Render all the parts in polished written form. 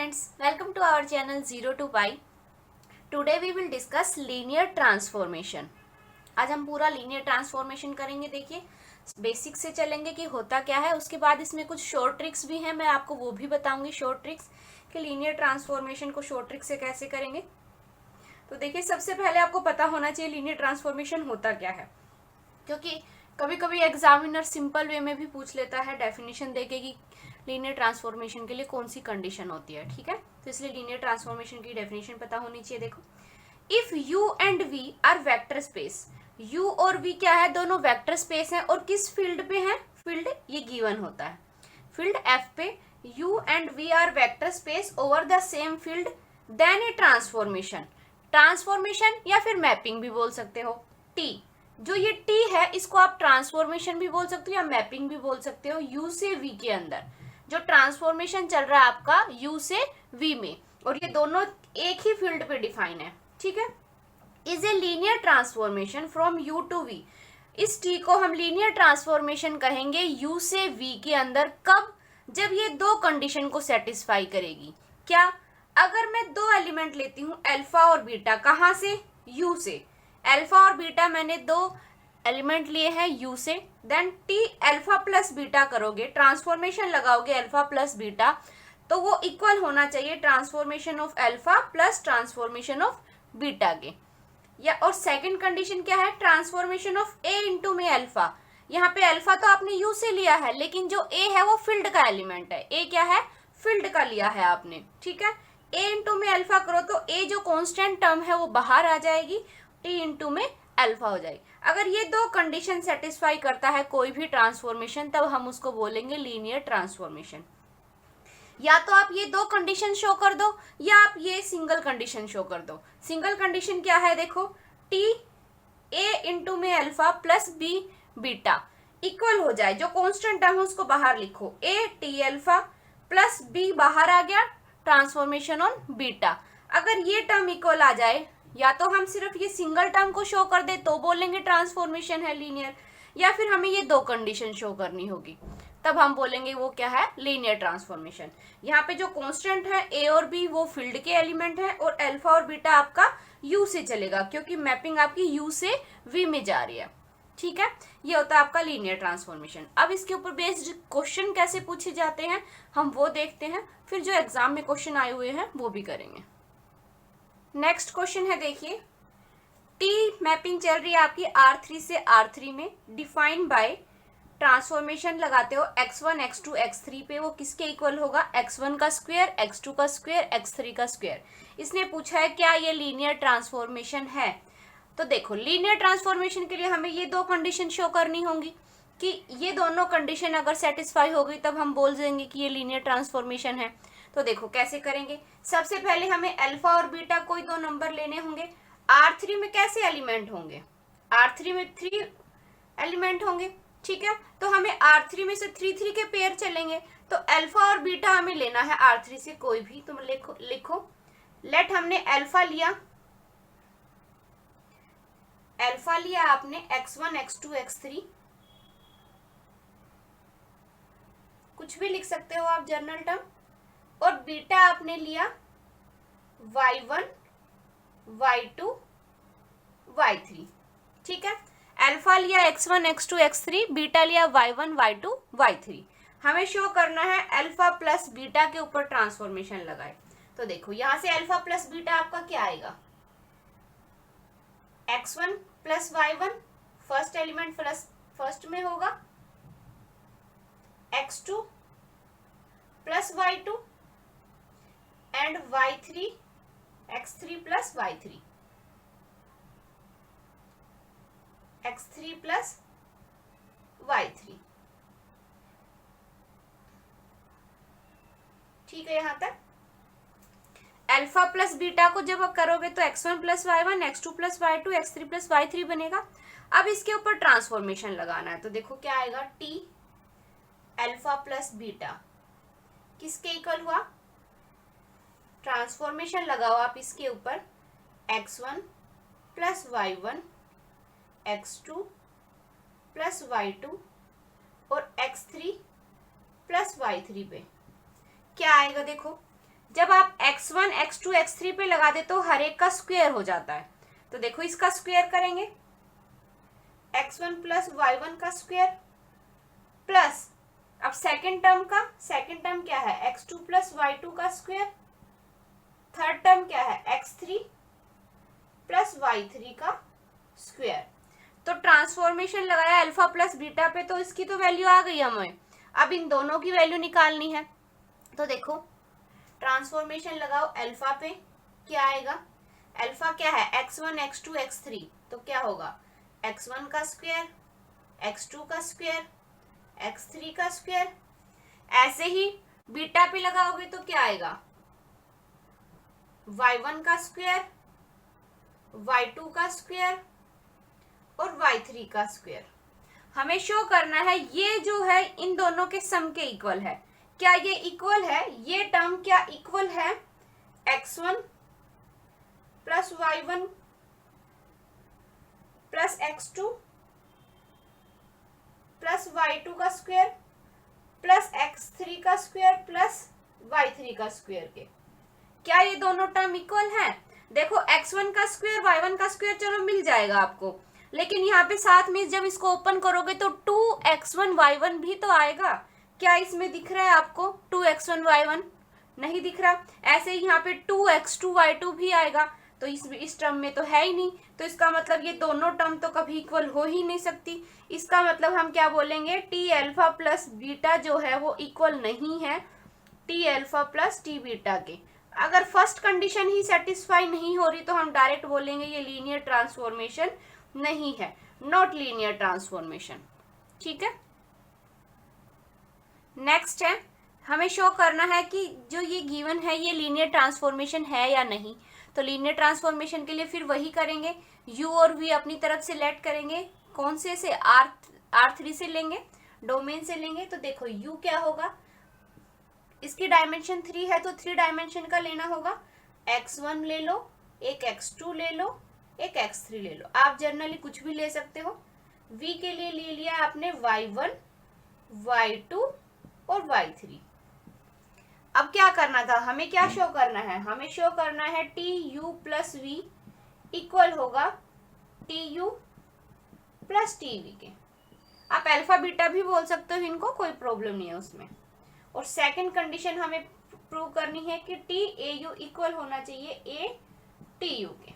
friends, welcome to our channel 0 to pi. Today we will discuss linear transformation. आज हम पूरा linear transformation करेंगे. देखिए बेसिक से चलेंगे कि होता क्या है, उसके बाद इसमें कुछ शॉर्ट ट्रिक्स भी हैं, मैं आपको वो भी बताऊंगी शॉर्ट ट्रिक्स कि लीनियर ट्रांसफॉर्मेशन को शॉर्ट ट्रिक से कैसे करेंगे. तो देखिए सबसे पहले आपको पता होना चाहिए लीनियर ट्रांसफॉर्मेशन होता क्या है, क्योंकि कभी कभी एग्जामिनर सिंपल वे में भी पूछ लेता है डेफिनेशन देके कि लीनियर ट्रांसफॉर्मेशन के लिए कौन सी कंडीशन होती है. ठीक है, तो इसलिए लीनियर ट्रांसफॉर्मेशन की डेफिनेशन पता होनी चाहिए. देखो, if u and v are vector space, u और v क्या है, दोनों वेक्टर स्पेस हैं और किस फील्ड पे हैं, फील्ड ये गिवन होता है फील्ड f पे, u and v are vector space over the same field, then a transformation, transformation या फिर मैपिंग भी बोल सकते हो. t जो ये t है इसको आप ट्रांसफॉर्मेशन भी बोल सकते हो या मैपिंग भी बोल सकते हो. u से v के अंदर जो ट्रांसफॉर्मेशन चल रहा है आपका u से v में, और ये दोनों एक ही फील्ड पे डिफाइन है. ठीक है, is a linear transformation from u to v. इस t को हम लीनियर ट्रांसफॉर्मेशन कहेंगे u से v के अंदर. कब? जब ये दो कंडीशन को सेटिस्फाई करेगी. क्या? अगर मैं दो एलिमेंट लेती हूँ अल्फा और बीटा, कहाँ से, u से. अल्फा और बीटा मैंने दो एलिमेंट लिए हैं u से, then t alpha plus beta करोगे, ट्रांसफॉर्मेशन लगाओगे अल्फा प्लस बीटा, तो वो इक्वल होना चाहिए transformation of alpha plus transformation of beta के. या और सेकंड कंडीशन क्या है, ट्रांसफॉर्मेशन ऑफ a इंटू में अल्फा. यहाँ पे अल्फा तो आपने u से लिया है, लेकिन जो a है वो फील्ड का एलिमेंट है. a क्या है, फील्ड का लिया है आपने. ठीक है, a इंटू में अल्फा करो तो a जो कांस्टेंट टर्म है वो बाहर आ जाएगी, t इंटू में अल्फा हो जाएगी. अगर ये दो कंडीशन सेटिस्फाई करता है कोई भी ट्रांसफॉर्मेशन, तब हम उसको बोलेंगे लीनियर ट्रांसफॉर्मेशन. या तो आप ये दो कंडीशन शो कर दो या आप ये सिंगल कंडीशन शो कर दो. सिंगल कंडीशन क्या है, देखो, t a इंटू में alpha plus b beta equal हो जाए, जो कांस्टेंट टर्म है उसको बाहर लिखो, a t alpha plus b बाहर आ गया, ट्रांसफॉर्मेशन ऑन बीटा. अगर ये टर्म इक्वल आ जाए, या तो हम सिर्फ ये सिंगल टर्म को शो कर दे तो बोलेंगे ट्रांसफॉर्मेशन है लीनियर, या फिर हमें ये दो कंडीशन शो करनी होगी, तब हम बोलेंगे वो क्या है, लीनियर ट्रांसफॉर्मेशन. यहाँ पे जो कांस्टेंट है a और b वो फील्ड के एलिमेंट है, और अल्फा और बीटा आपका u से चलेगा, क्योंकि मैपिंग आपकी u से v में जा रही है. ठीक है, ये होता है आपका लीनियर ट्रांसफॉर्मेशन. अब इसके ऊपर बेस्ड क्वेश्चन कैसे पूछे जाते हैं हम वो देखते हैं, फिर जो एग्जाम में क्वेश्चन आए हुए हैं वो भी करेंगे. नेक्स्ट क्वेश्चन है, देखिए, टी मैपिंग चल रही है आपकी R3 से R3 में, डिफाइन बाय, ट्रांसफॉर्मेशन लगाते हो x1 x2 x3 पे, वो किसके इक्वल होगा, x1 का स्क्वायर, x2 का स्क्वायर, x3 का स्क्वायर. इसने पूछा है क्या ये लीनियर ट्रांसफॉर्मेशन है. तो देखो, लीनियर ट्रांसफॉर्मेशन के लिए हमें ये दो कंडीशन शो करनी होंगी कि ये दोनों कंडीशन अगर सेटिस्फाई हो गई तब हम बोल देंगे कि ये लीनियर ट्रांसफॉर्मेशन है. तो देखो कैसे करेंगे. सबसे पहले हमें अल्फा और बीटा कोई दो नंबर लेने होंगे. R3 में कैसे एलिमेंट होंगे, R3 में 3 एलिमेंट होंगे. ठीक है, तो हमें R3 में से 3 3 के पेयर चलेंगे, तो अल्फा और बीटा हमें लेना है R3 से कोई भी. तुम लिखो लेट, हमने अल्फा लिया आपने x1 x2 x3, कुछ भी लिख सकते हो आप जनरल टर्म, और बीटा आपने लिया y1 y2 y3. ठीक है, अल्फा लिया x1 x2 x3, बीटा लिया y1 y2 y3. हमें शो करना है अल्फा प्लस बीटा के ऊपर ट्रांसफॉर्मेशन लगाए. तो देखो यहां से अल्फा प्लस बीटा आपका क्या आएगा, x1 plus y1 first element plus first में होगा, x2 plus y2 and y3 x3 plus y3, x3 plus y3. ठीक है, यहां तक अल्फा प्लस बीटा को जब आप करोगे तो x1 plus y1, x2 plus y2, x3 plus y3 बनेगा. अब इसके ऊपर ट्रांसफॉर्मेशन लगाना है, तो देखो क्या आएगा, t अल्फा प्लस बीटा किसके इक्वल हुआ, ट्रांसफॉर्मेशन लगाओ आप इसके ऊपर, x1 plus y1, x2 plus y2 और x3 प्लस y3 पे क्या आएगा. देखो जब आप x1 x2 x3 पे लगा दे तो हर एक का स्क्वायर हो जाता है। तो देखो इसका स्क्वायर करेंगे, x1 प्लस y1 का स्क्वायर प्लस अब सेकेंड टर्म क्या है, x2 प्लस y2 का स्क्वायर, थर्ड टर्म क्या है, x3 प्लस y3 का स्क्वायर। तो ट्रांसफॉर्मेशन लगाया अल्फा प्लस बीटा पे, तो इसकी तो वैल्यू आ गई हमें। अब इन दोनों की वैल्यू निकालनी है। तो देखो ट्रांसफॉर्मेशन लगाओ अल्फा पे, क्या आएगा, अल्फा क्या है, x1 x2 x3, तो क्या होगा x1 का स्क्वायर, x2 का स्क्वायर, x3 का स्क्वायर। ऐसे ही बीटा पे लगाओगे तो क्या आएगा, y1 का स्क्वायर, y2 का स्क्वायर और y3 का स्क्वायर। हमें शो करना है ये जो है इन दोनों के सम के इक्वल है। क्या ये इक्वल है, ये टर्म क्या इक्वल है x1 plus y1 plus x2 plus y2 का स्क्वायर प्लस x3 का स्क्वायर प्लस y3 का स्क्वायर के? क्या ये दोनों टर्म इक्वल है? देखो x1 का स्क्वायर y1 का स्क्वायर चलो मिल जाएगा आपको, लेकिन यहाँ पे साथ में जब इसको ओपन करोगे तो 2x1 y1 भी तो आएगा। क्या इसमें दिख रहा है आपको 2x1 y1? नहीं दिख रहा। ऐसे ही यहाँ पे 2x2 y2 भी आएगा, तो इस टर्म में तो है ही नहीं। तो इसका मतलब ये दोनों टर्म तो कभी इक्वल हो ही नहीं सकती। इसका मतलब हम क्या बोलेंगे, टी अल्फा प्लस बीटा जो है वो इक्वल नहीं है T alpha plus T beta के। अगर फर्स्ट कंडीशन ही सेटिस्फाई नहीं हो रही तो हम डायरेक्ट बोलेंगे ये लीनियर ट्रांसफॉर्मेशन नहीं है, नॉट लीनियर ट्रांसफॉर्मेशन। ठीक है, नेक्स्ट है, हमें शो करना है कि जो ये गिवन है ये लीनियर ट्रांसफॉर्मेशन है या नहीं। तो लीनियर ट्रांसफॉर्मेशन के लिए फिर वही करेंगे, u और v अपनी तरफ से लेट करेंगे। कौन से R3 से लेंगे, डोमेन से लेंगे। तो देखो u क्या होगा, इसकी डायमेंशन 3 है तो 3 डायमेंशन का लेना होगा। x1 ले लो, एक x2 ले लो, एक x3 ले लो। आप जनरली कुछ भी ले सकते हो। v के लिए ले लिया आपने y1, y2 और y3। अब क्या करना था, हमें क्या शो करना है, हमें शो करना है T U plus V equal होगा T U plus T V के। आप अल्फा बीटा भी बोल सकते हो इनको, कोई प्रॉब्लम नहीं है उसमें। और सेकंड कंडीशन हमें प्रूव करनी है कि टी ए यू इक्वल होना चाहिए ए टी यू के।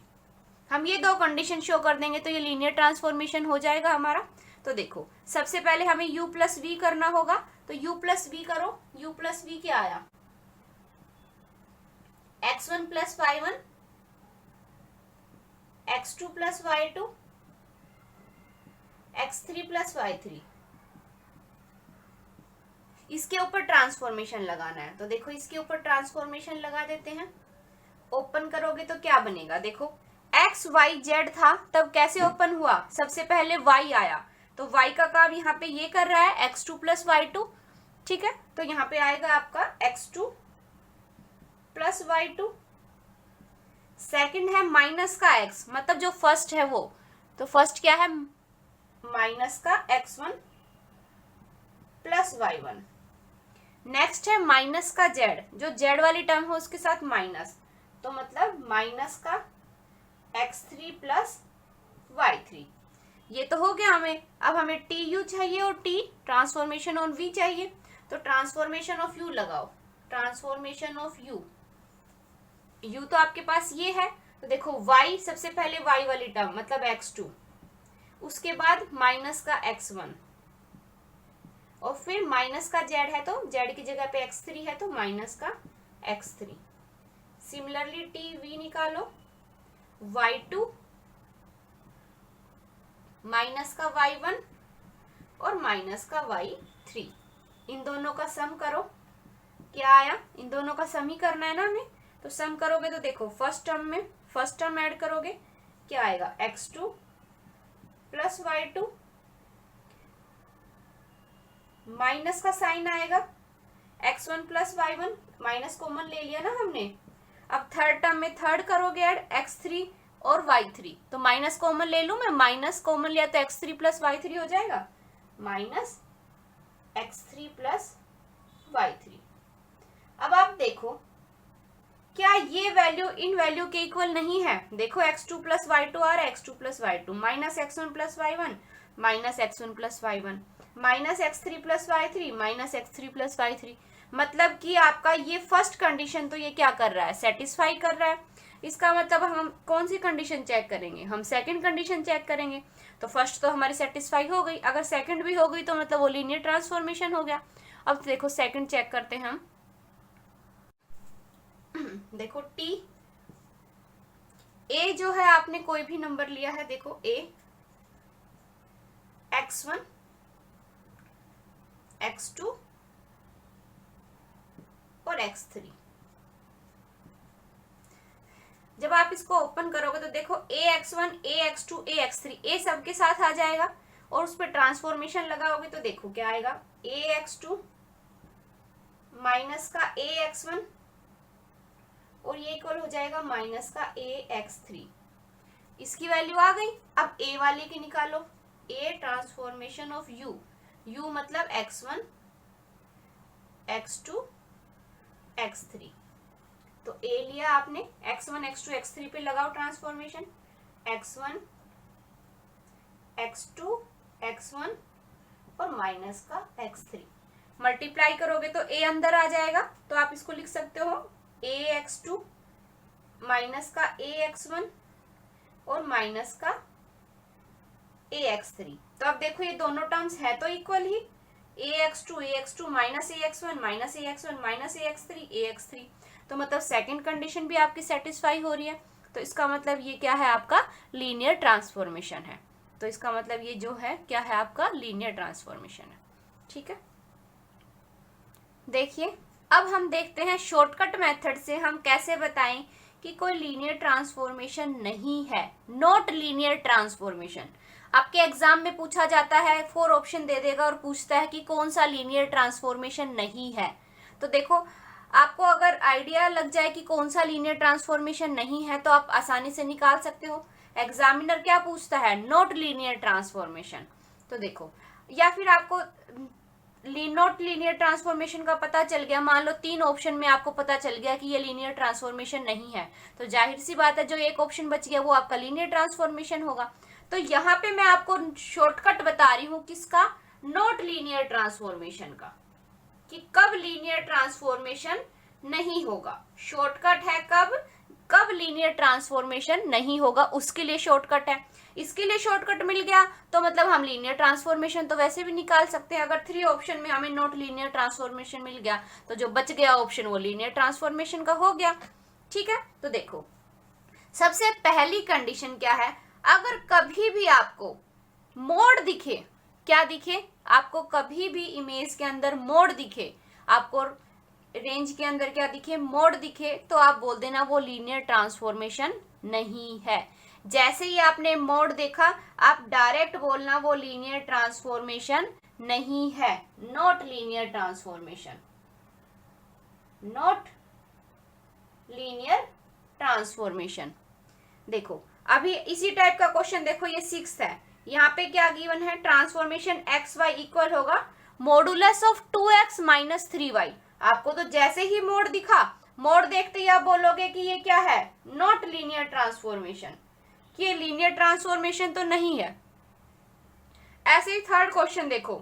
हम ये दो कंडीशन शो कर देंगे तो ये लीनियर ट्रांसफॉर्मेशन हो जाएगा हमारा। तो देखो सबसे पहले हमें u प्लस वी करना होगा, तो u प्लस वी करो। u प्लस वी क्या आया, x1 plus y1, x2 plus y2, x3 plus y3। इसके ऊपर ट्रांसफॉर्मेशन लगाना है। तो देखो इसके ऊपर ट्रांसफॉर्मेशन लगा देते हैं। ओपन करोगे तो क्या बनेगा, देखो x y z था तब कैसे ओपन हुआ, सबसे पहले y आया तो y का काम यहाँ पे ये कर रहा है x2 प्लस y2। ठीक है, तो यहाँ पे आएगा आपका x2 प्लस y2। सेकंड है माइनस का x, मतलब जो फर्स्ट है वो, तो फर्स्ट क्या है माइनस का x1 प्लस y1। नेक्स्ट है माइनस का z, जो z वाली टर्म है उसके साथ माइनस, तो मतलब माइनस का x3 प्लस y3। ये तो हो गया हमें। अब हमें टी यू चाहिए और टी ट्रांसफॉर्मेशन ऑन v चाहिए। तो ट्रांसफॉर्मेशन ऑफ u लगाओ, ट्रांसफॉर्मेशन ऑफ u तो आपके पास ये है। तो देखो y, सबसे पहले y वाली टर्म मतलब x2, उसके बाद माइनस का x1 और फिर माइनस का z है तो z की जगह पे x3 है तो माइनस का x3। सिमिलरली टी वी निकालो, y2 माइनस का y1 और माइनस का y3। इन दोनों का सम करो, क्या आया, इन दोनों का सम ही करना है ना हमें। तो सम करोगे तो देखो फर्स्ट टर्म में फर्स्ट टर्म ऐड करोगे, क्या आएगा x2 प्लस y2, माइनस का साइन आएगा x1 plus y1, minus common ले लिया ना हमने। अब थर्ड टर्म में थर्ड करोगे ऐड x3 और y3, तो माइनस कॉमन ले लूं मैं, माइनस कॉमन लिया तो x3 प्लस y3 हो जाएगा, माइनस x3 प्लस y3। अब आप देखो क्या ये वैल्यू इन वैल्यू के इक्वल नहीं है? देखो x2 प्लस y2 आ रहा है, x2 plus y2 minus x1 plus y1 minus x1 plus y1 minus x3 plus y3 minus x3 plus y3। मतलब कि आपका ये फर्स्ट कंडीशन तो ये क्या कर रहा है, सेटिस्फाई कर रहा है। इसका मतलब हम कौन सी कंडीशन चेक करेंगे, हम सेकंड कंडीशन चेक करेंगे। तो फर्स्ट तो हमारी सेटिस्फाई हो गई, अगर सेकंड भी हो गई तो मतलब वो लीनियर ट्रांसफॉर्मेशन हो गया। अब देखो सेकंड चेक करते हैं हम। देखो t a जो है आपने कोई भी नंबर लिया है, देखो a x1 x2 और x3। जब आप इसको ओपन करोगे तो देखो ax1 ax2 ax3 a सबके साथ आ जाएगा और उस पर ट्रांसफॉर्मेशन लगाओगे तो देखो क्या आएगा, ax2 माइनस का ax1 और ये इक्वल हो जाएगा माइनस का ax3। इसकी वैल्यू आ गई। अब a वाले की निकालो, a transformation of u, u मतलब x1 x2 x3। तो a लिया आपने, x1 x2 x3 पे लगाओ ट्रांसफॉर्मेशन, x1 x2 x1 और माइनस का x3। मल्टीप्लाई करोगे तो a अंदर आ जाएगा, तो आप इसको लिख सकते हो ax2 माइनस का ax1 और माइनस का ax3। तो अब देखो ये दोनों टर्म्स है तो इक्वल ही, ax2 minus ax1 minus ax1 minus ax3 तो मतलब सेकंड कंडीशन भी आपकी सेटिस्फाई हो रही है। तो इसका मतलब ये क्या है, आपका लीनियर ट्रांसफॉर्मेशन है। तो इसका मतलब ये जो है क्या है, आपका लीनियर ट्रांसफॉर्मेशन है। ठीक है, देखिए अब हम देखते हैं शॉर्टकट मेथड से हम कैसे बताएं कि कोई लीनियर ट्रांसफॉर्मेशन नहीं है, नॉट लीनियर ट्रांसफॉर्मेशन। आपके एग्जाम में पूछा जाता है, 4 ऑप्शन दे देगा और पूछता है कि कौन सा लीनियर ट्रांसफॉर्मेशन नहीं है। तो देखो आपको अगर आइडिया लग जाए कि कौन सा लीनियर ट्रांसफॉर्मेशन नहीं है तो आप आसानी से निकाल सकते हो। एग्जामिनर क्या पूछता है, नॉट लीनियर ट्रांसफॉर्मेशन। तो देखो, या फिर आपको नॉट लीनियर ट्रांसफॉर्मेशन का पता चल गया, मान लो 3 ऑप्शन में आपको पता चल गया कि ये लीनियर ट्रांसफॉर्मेशन नहीं है, तो जाहिर सी बात है जो एक ऑप्शन बच गया वो आपका लीनियर ट्रांसफॉर्मेशन होगा। तो यहाँ पे मैं आपको शॉर्टकट बता रही हूँ किसका, नॉट लीनियर ट्रांसफॉर्मेशन का, कि कब लीनियर ट्रांसफॉर्मेशन नहीं होगा। शॉर्टकट है कब लीनियर ट्रांसफॉर्मेशन नहीं होगा, उसके लिए शॉर्टकट है। इसके लिए शॉर्टकट मिल गया तो मतलब हम लीनियर ट्रांसफॉर्मेशन तो वैसे भी निकाल सकते हैं। अगर 3 ऑप्शन में हमें नॉट लीनियर ट्रांसफॉर्मेशन मिल गया तो जो बच गया ऑप्शन वो लीनियर ट्रांसफॉर्मेशन का हो गया। ठीक है, तो देखो सबसे पहली कंडीशन क्या है, अगर कभी भी आपको मोड दिखे, क्या दिखे आपको, कभी भी इमेज के अंदर मोड दिखे, आपको रेंज के अंदर क्या दिखे, मोड दिखे, तो आप बोल देना वो लीनियर ट्रांसफॉर्मेशन नहीं है। जैसे ही आपने मोड देखा आप डायरेक्ट बोलना वो लीनियर ट्रांसफॉर्मेशन नहीं है, not linear transformation, not linear transformation. देखो अभी इसी टाइप का क्वेश्चन देखो, ये 6 है, यहाँ पे क्या गिवन है, ट्रांसफॉर्मेशन एक्स वाई इक्वल होगा modulus of 2x minus 3y। आपको तो जैसे ही मोड दिखा, मोड देखते ही आप बोलोगे कि ये क्या है, नॉट लीनियर ट्रांसफॉर्मेशन, कि ये लीनियर ट्रांसफॉर्मेशन तो नहीं है। ऐसे ही थर्ड क्वेश्चन देखो,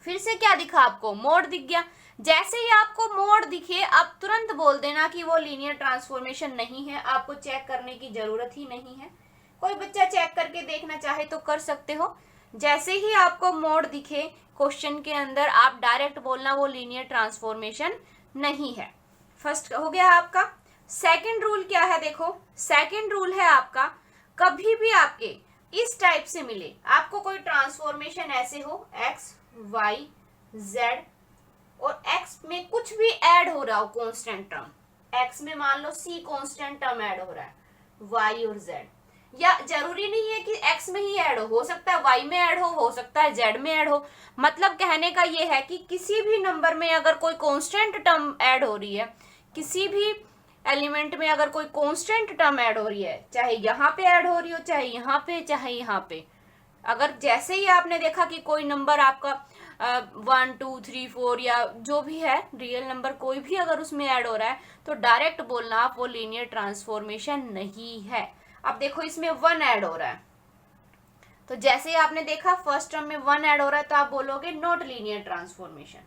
फिर से क्या दिखा आपको, मोड दिख गया। जैसे ही आपको मोड दिखे आप तुरंत बोल देना कि वो लीनियर ट्रांसफॉर्मेशन नहीं है, आपको चेक करने की जरूरत ही नहीं है। कोई बच्चा चेक करके देखना चाहे तो कर सकते हो। जैसे ही आपको मोड दिखे क्वेश्चन के अंदर आप डायरेक्ट बोलना वो लीनियर ट्रांसफॉर्मेशन नहीं है। फर्स्ट हो गया आपका। सेकंड रूल क्या है, देखो सेकंड रूल है आपका, कभी भी आपके इस टाइप से मिले, आपको कोई ट्रांसफॉर्मेशन ऐसे हो एक्स वाई जेड और एक्स में कुछ भी ऐड हो रहा हो कांस्टेंट टर्म, एक्स में मान लो सी कांस्टेंट टर्म ऐड हो रहा है, वाई और जेड, या जरूरी नहीं है कि एक्स में ही ऐड हो सकता है वाई में ऐड हो सकता है जेड में ऐड हो। मतलब कहने का ये है कि किसी भी नंबर में अगर कोई कांस्टेंट टर्म ऐड हो रही है, किसी भी एलिमेंट में अगर कोई कांस्टेंट टर्म ऐड हो रही है, चाहे यहाँ पे ऐड हो रही हो, चाहे यहाँ पे, चाहे यहाँ पे, अगर जैसे ही आपने देखा कि कोई नंबर आपका 1 2 3 4 या जो भी है रियल नंबर कोई भी अगर उसमें ऐड हो रहा है तो डायरेक्ट बोलना आप वो लीनियर ट्रांसफॉर्मेशन नहीं है। अब देखो इसमें 1 ऐड हो रहा है, तो जैसे ही आपने देखा फर्स्ट टर्म में 1 ऐड हो रहा है तो आप बोलोगे not linear transformation,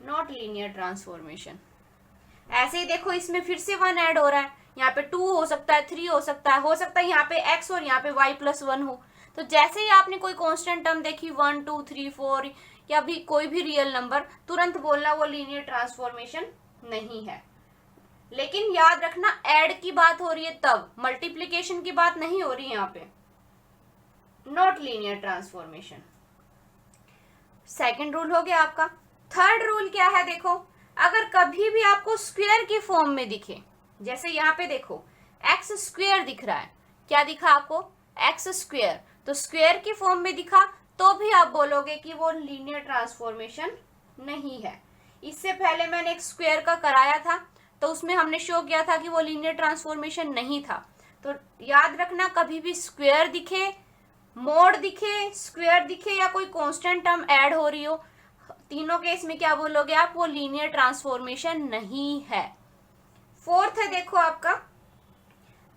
not linear transformation. ऐसे ही देखो इसमें फिर से 1 ऐड हो रहा है, यहाँ पे 2 हो सकता है, 3 हो सकता है यहाँ पे x और यहाँ पे y+1 हो। तो जैसे ही आपने कोई कांस्टेंट टर्म देखी 1 2 3 4 या भी कोई भी रियल नंबर, तुरंत बोलना वो लीनियर ट्रांसफॉर्मेशन नहीं है। लेकिन याद रखना ऐड की बात हो रही है तब, मल्टीप्लीकेशन की बात नहीं हो रही है यहाँ पे। Not linear transformation second rule हो गया आपका। थर्ड रूल क्या है, देखो अगर कभी भी आपको स्क्वायर की फॉर्म में दिखे, जैसे यहाँ पे देखो एक्स स्क्वायर दिख रहा है, क्या दिखा आपको एक्स स्क्वायर, तो स्क्वायर की फॉर्म में दिखा तो भी आप बोलोगे कि वो लीनियर ट्रांसफॉर्मेशन नहीं है। इससे पहले मैंने एक स्क्वायर का कराया था तो उसमें हमने शो किया था कि वो लीनियर ट्रांसफॉर्मेशन नहीं था। तो याद रखना कभी भी स्क्वायर दिखे, मोड दिखे, स्क्वायर दिखे या कोई कांस्टेंट टर्म ऐड हो रही हो, तीनों केस में क्या बोलोगे आप, वो लीनियर ट्रांसफॉर्मेशन नहीं है। फोर्थ है देखो आपका,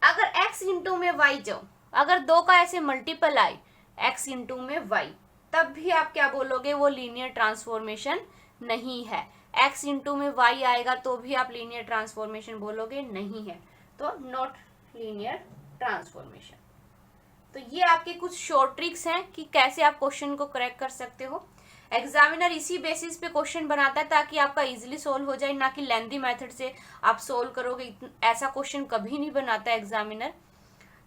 अगर x इंटू में y जाओ, अगर 2 का ऐसे मल्टीपल आए x इंटू में y, तब भी आप क्या बोलोगे, वो लीनियर ट्रांसफॉर्मेशन नहीं है। x इंटू में y आएगा तो भी आप लीनियर ट्रांसफॉर्मेशन बोलोगे नहीं है, तो नॉट लीनियर ट्रांसफॉर्मेशन। तो ये आपके कुछ शॉर्ट ट्रिक्स हैं कि कैसे आप क्वेश्चन को करेक्ट कर सकते हो। एग्जामिनर इसी बेसिस पे क्वेश्चन बनाता है ताकि आपका इजीली सोल्व हो जाए, ना कि लेंथी मेथड से आप सोल्व करोगे। ऐसा क्वेश्चन कभी नहीं बनाता एग्जामिनर।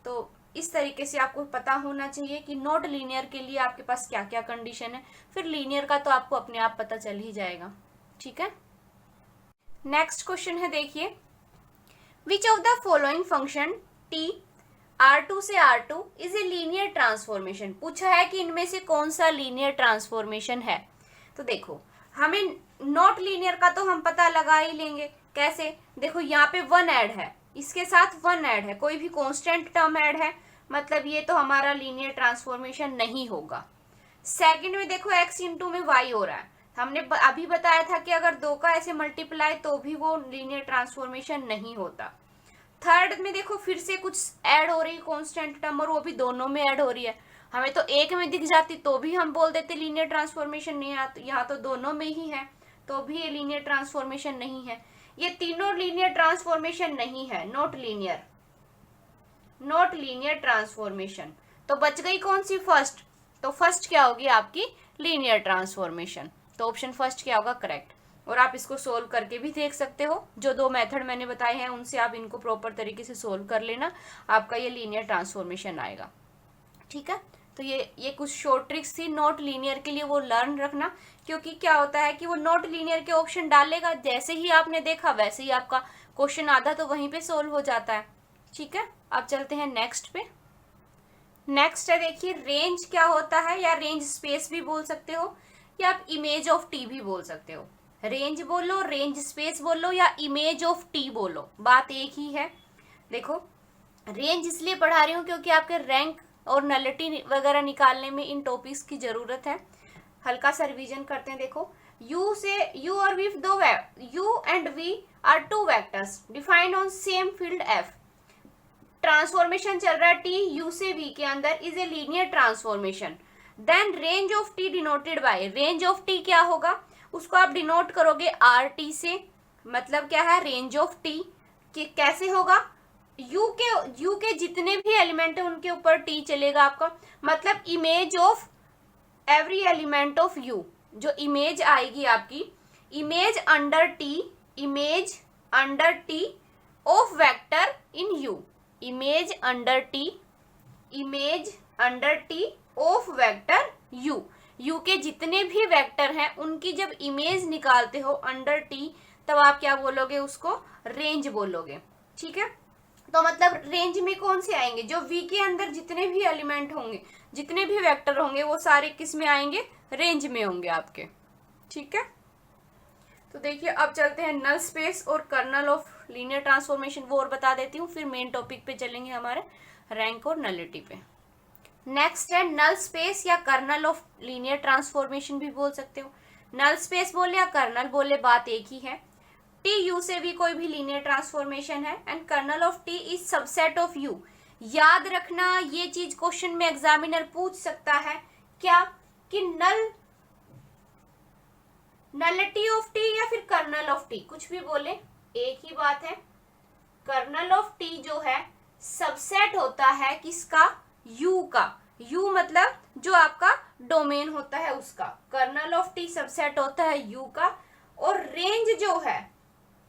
तो इस तरीके से आपको पता होना चाहिए कि नॉट लीनियर के लिए आपके पास क्या क्या कंडीशन है, फिर लीनियर का तो आपको अपने आप पता चल ही जाएगा। ठीक है, नेक्स्ट क्वेश्चन है देखिए, which of the following function t R2 से R2 is a linear transformation. पूछा है कि इनमें से कौन सा लीनियर ट्रांसफॉर्मेशन है। तो देखो हमें नॉट लीनियर का तो हम पता लगा ही लेंगे, कैसे, देखो यहाँ पे 1 ऐड है, इसके साथ 1 ऐड है, कोई भी कांस्टेंट टर्म ऐड है, मतलब ये तो हमारा लीनियर ट्रांसफॉर्मेशन नहीं होगा। सेकंड में देखो x इंटू में y हो रहा है, हमने अभी बताया था कि अगर 2 का ऐसे मल्टीप्लाई तो भी वो लीनियर ट्रांसफॉर्मेशन नहीं होता। थर्ड में देखो फिर से कुछ ऐड हो रही है कांस्टेंट टर्म, और वो भी दोनों में ऐड हो रही है, हमें तो एक में दिख जाती तो भी हम बोल देते लीनियर ट्रांसफॉर्मेशन नहीं है, यहाँ तो दोनों में ही है तो भी ये लीनियर ट्रांसफॉर्मेशन नहीं है। ये तीनों लीनियर ट्रांसफॉर्मेशन नहीं है, not linear, not linear transformation. तो बच गई कौन सी, फर्स्ट। तो फर्स्ट क्या होगी आपकी, लीनियर ट्रांसफॉर्मेशन। तो ऑप्शन फर्स्ट क्या होगा, करेक्ट। और आप इसको सोल्व करके भी देख सकते हो, जो 2 मेथड मैंने बताए हैं उनसे आप इनको प्रॉपर तरीके से सोल्व कर लेना, आपका ये लीनियर ट्रांसफॉर्मेशन आएगा। ठीक है, तो ये कुछ शॉर्ट ट्रिक्स थी नॉट लीनियर के लिए, वो लर्न रखना, क्योंकि क्या होता है कि वो नॉट लीनियर के ऑप्शन डालेगा, जैसे ही आपने देखा वैसे ही आपका क्वेश्चन आधा तो वहीं पे सोल्व हो जाता है। ठीक है, अब चलते हैं नेक्स्ट पे। नेक्स्ट है देखिए, रेंज क्या होता है, या रेंज स्पेस भी बोल सकते हो, या आप इमेज ऑफ टी भी बोल सकते हो। रेंज बोलो, रेंज स्पेस बोलो, या इमेज ऑफ टी बोलो, बात एक ही है। देखो रेंज इसलिए पढ़ा रही हूँ क्योंकि आपके रैंक और नलिटी वगैरह निकालने में इन टॉपिक्स की जरूरत है। हल्का सा रिवीजन करते हैं। देखो यू से यू और वी दो, U and V are 2 vectors defined on same field F. Transformation चल रहा है टी यू से वी के अंदर, is a linear transformation. Then range of T denoted by, range of T क्या होगा, उसको आप डिनोट करोगे आर टी से। मतलब क्या है, रेंज ऑफ टी कि कैसे होगा, यू के जितने भी एलिमेंट है उनके ऊपर टी चलेगा आपका, मतलब image of every element of you. जो इमेज आएगी आपकी, image under T, image under T of vector in you, image under T, image under T of vector you. You के जितने भी वेक्टर हैं उनकी जब इमेज निकालते हो अंडर टी, तब आप क्या बोलोगे, उसको रेंज बोलोगे। ठीक है, तो मतलब रेंज में कौन से आएंगे, जो वी के अंदर जितने भी एलिमेंट होंगे, जितने भी वेक्टर होंगे, वो सारे किस में आएंगे, रेंज में होंगे आपके। ठीक है, तो देखिए अब चलते हैं नल स्पेस और कर्नल ऑफ लीनियर ट्रांसफॉर्मेशन, वो और बता देती हूँ, फिर मेन टॉपिक पे चलेंगे हमारे रैंक और नलिटी पे। नेक्स्ट है नल स्पेस या कर्नल ऑफ लीनियर ट्रांसफॉर्मेशन भी बोल सकते हो। नल स्पेस बोले या कर्नल बोले बात एक ही है। टी यू से भी कोई भी लीनियर ट्रांसफॉर्मेशन है and kernel of T is subset of U. याद रखना ये चीज क्वेश्चन में एग्जामिनर पूछ सकता है क्या, कि नलिटी ऑफ टी या फिर कर्नल ऑफ टी, कुछ भी बोले एक ही बात है। कर्नल ऑफ टी जो है सबसेट होता है किसका, यू का। यू मतलब जो आपका डोमेन होता है उसका। कर्नल ऑफ टी सबसेट होता है यू का। और रेंज जो है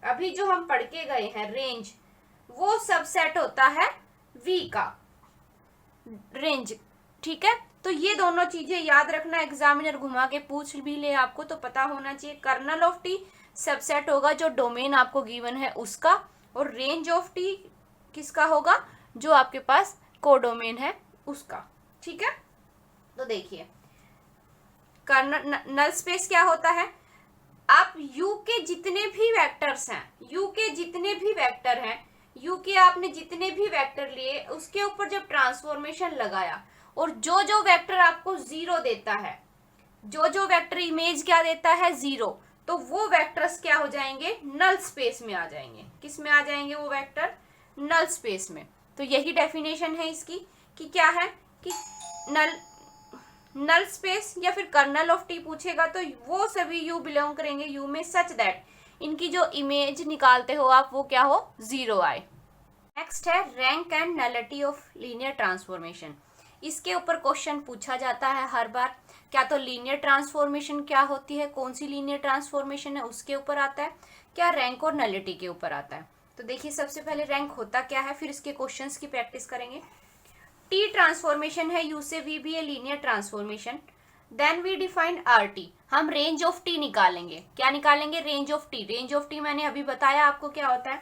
अभी जो हम पढ़ के गए हैं रेंज, वो सबसेट होता है वी का रेंज। ठीक है, तो ये दोनों चीजें याद रखना, एग्जामिनर घुमा के पूछ भी ले आपको तो पता होना चाहिए। कर्नल ऑफ टी सबसेट होगा जो डोमेन आपको गिवन है उसका, और रेंज ऑफ टी किसका होगा, जो आपके पास कोडोमेन है उसका। ठीक है, तो देखिए नल स्पेस क्या होता है, आप यू के जितने भी वेक्टर्स हैं, यू के जितने भी वेक्टर हैं, यू के आपने जितने भी वेक्टर लिए उसके ऊपर जब ट्रांसफॉर्मेशन लगाया और जो जो वेक्टर आपको जीरो देता है, जो जो वेक्टर इमेज क्या देता है जीरो, तो वो वेक्टर्स क्या हो जाएंगे, नल स्पेस में आ जाएंगे। किस में आ जाएंगे वो वेक्टर, नल स्पेस में। तो यही डेफिनेशन है इसकी कि क्या है कि नल स्पेस या फिर कर्नल ऑफ टी पूछेगा तो वो सभी यू बिलोंग करेंगे यू में सच दैट इनकी जो इमेज निकालते हो आप वो क्या हो, जीरो आए। नेक्स्ट है rank and nullity of linear transformation. इसके ऊपर क्वेश्चन पूछा जाता है हर बार। क्या तो लीनियर ट्रांसफॉर्मेशन क्या होती है, कौन सी लीनियर ट्रांसफॉर्मेशन है उसके ऊपर आता है, क्या रैंक और नलिटी के ऊपर आता है। तो देखिए सबसे पहले रैंक होता क्या है, फिर इसके क्वेश्चंस की प्रैक्टिस करेंगे। टी ट्रांसफॉर्मेशन है यू से वी भी है linear transformation. Then we define R T, हम रेंज ऑफ टी निकालेंगे। क्या निकालेंगे, range of T. Range of T मैंने अभी बताया आपको क्या होता है,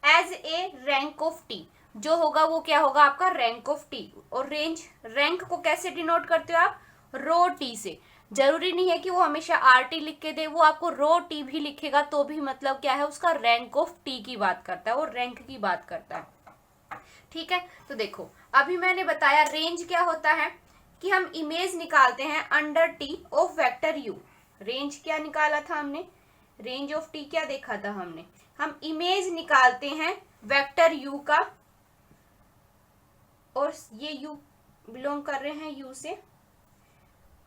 as a rank of T, जो होगा वो क्या होगा आपका रैंक ऑफ टी। और रेंज, रैंक को कैसे डिनोट करते हो आप, रो टी से। जरूरी नहीं है कि वो हमेशा आर टी लिख के दे, वो आपको रो टी भी लिखेगा तो भी मतलब क्या है उसका रैंक ऑफ टी की बात करता है और रैंक की बात करता है। ठीक है, तो देखो अभी मैंने बताया रेंज क्या होता है कि हम इमेज निकालते हैं under T of vector you. Range क्या निकाला था हमने, रेंज ऑफ टी क्या देखा था हमने, हम इमेज निकालते हैं वेक्टर यू का, और ये यू बिलोंग कर रहे हैं यू से,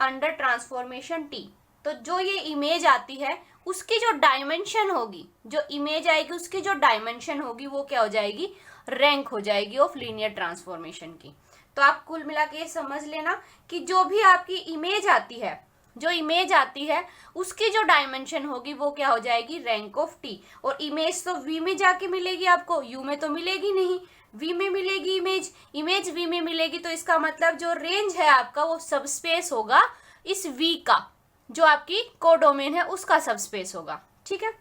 अंडर ट्रांसफॉर्मेशन टी। तो जो ये इमेज आती है उसकी जो डायमेंशन होगी, जो इमेज आएगी उसकी जो डायमेंशन होगी वो क्या हो जाएगी, रैंक हो जाएगी ऑफ लीनियर ट्रांसफॉर्मेशन की। तो आप कुल मिला के समझ लेना कि जो भी आपकी इमेज आती है, जो इमेज आती है उसकी जो डायमेंशन होगी वो क्या हो जाएगी, रैंक ऑफ टी। और इमेज तो वी में जाके मिलेगी आपको, यू में तो मिलेगी नहीं, वी में मिलेगी इमेज, इमेज वी में मिलेगी। तो इसका मतलब जो रेंज है आपका वो सब स्पेस होगा इस वी का, जो आपकी कोडोमेन है उसका सब स्पेस होगा। ठीक है,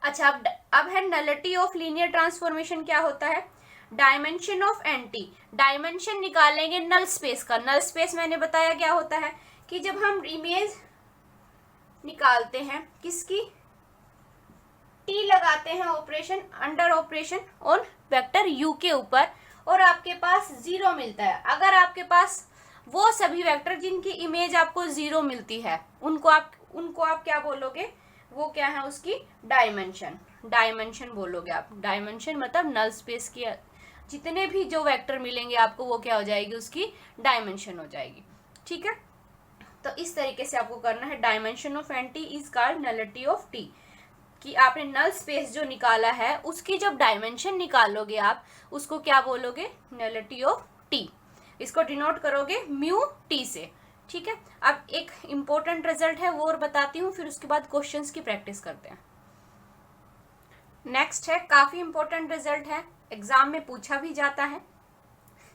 अच्छा अब है नलिटी ऑफ लीनियर ट्रांसफॉर्मेशन। क्या होता है, डायमेंशन ऑफ एंटी। डायमेंशन निकालेंगे नल स्पेस का। नल स्पेस मैंने बताया क्या होता है कि जब हम इमेज निकालते हैं किसकी, टी लगाते हैं operation, under operation on vector you के ऊपर, और आपके पास जीरो मिलता है। अगर आपके पास वो सभी वेक्टर जिनकी इमेज आपको जीरो मिलती है उनको आप क्या बोलोगे, वो क्या है उसकी डायमेंशन। डायमेंशन बोलोगे आप, डायमेंशन मतलब नल स्पेस की जितने भी जो वेक्टर मिलेंगे आपको वो क्या हो जाएगी, उसकी डायमेंशन हो जाएगी। ठीक है, तो इस तरीके से आपको करना है। Dimension of anti is called nullity of T, कि आपने नल स्पेस जो निकाला है उसकी जब डायमेंशन निकालोगे आप उसको क्या बोलोगे, नलिटी ऑफ टी। इसको डिनोट करोगे म्यू टी से। ठीक है, अब एक इंपॉर्टेंट रिजल्ट है वो और बताती हूँ, फिर उसके बाद क्वेश्चंस की प्रैक्टिस करते हैं। नेक्स्ट है, काफी इंपॉर्टेंट रिजल्ट है, एग्जाम में पूछा भी जाता है।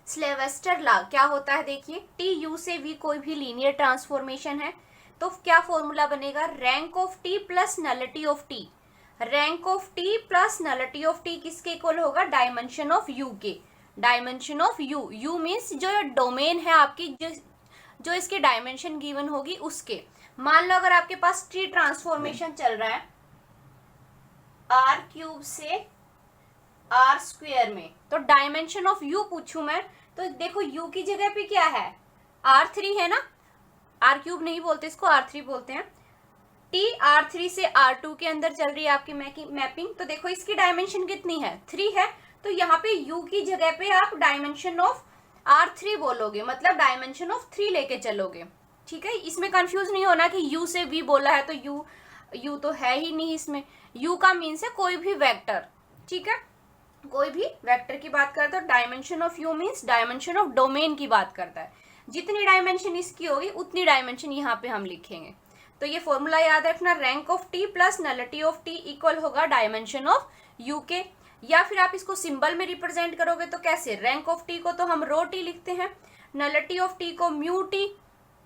स्लेवेस्टर लॉ क्या होता है, देखिए टी यू से वी कोई भी लीनियर ट्रांसफॉर्मेशन है तो क्या फॉर्मूला बनेगा, rank of T plus nullity of T. Rank of T plus nullity of T किसके इक्वल होगा, डायमेंशन ऑफ यू के। Dimension of you, you means जो डोमेन है आपकी, जो इसकी डायमेंशन गिवन होगी उसके। मान लो अगर आपके पास टी ट्रांसफॉर्मेशन चल रहा है r³ से r² में, तो डायमेंशन ऑफ यू पूछूं मैं, तो देखो u की जगह पे क्या है, r3 है ना, r³ नहीं बोलते इसको, r3 बोलते हैं। t r3 से r2 के अंदर चल रही है आपकी मैपिंग। तो देखो इसकी डायमेंशन कितनी है, 3 है। तो यहाँ पे u की जगह पे आप डायमेंशन ऑफ r3 बोलोगे, मतलब डायमेंशन ऑफ 3 लेके चलोगे। ठीक है, इसमें कंफ्यूज नहीं होना कि u से v बोला है तो u तो है ही नहीं इसमें। u का मीन्स है कोई भी वेक्टर। ठीक है, कोई भी वेक्टर की बात करता है। Dimension of u means dimension of domain की बात करता है। जितनी डायमेंशन इसकी होगी उतनी डायमेंशन यहाँ पे हम लिखेंगे। तो ये फॉर्मूला याद रखना, rank of T plus nullity of T equal होगा डायमेंशन ऑफ यू के। या फिर आप इसको सिंबल में रिप्रेजेंट करोगे तो कैसे, रैंक ऑफ टी को तो हम रो टी लिखते हैं, नलिटी ऑफ टी को mu T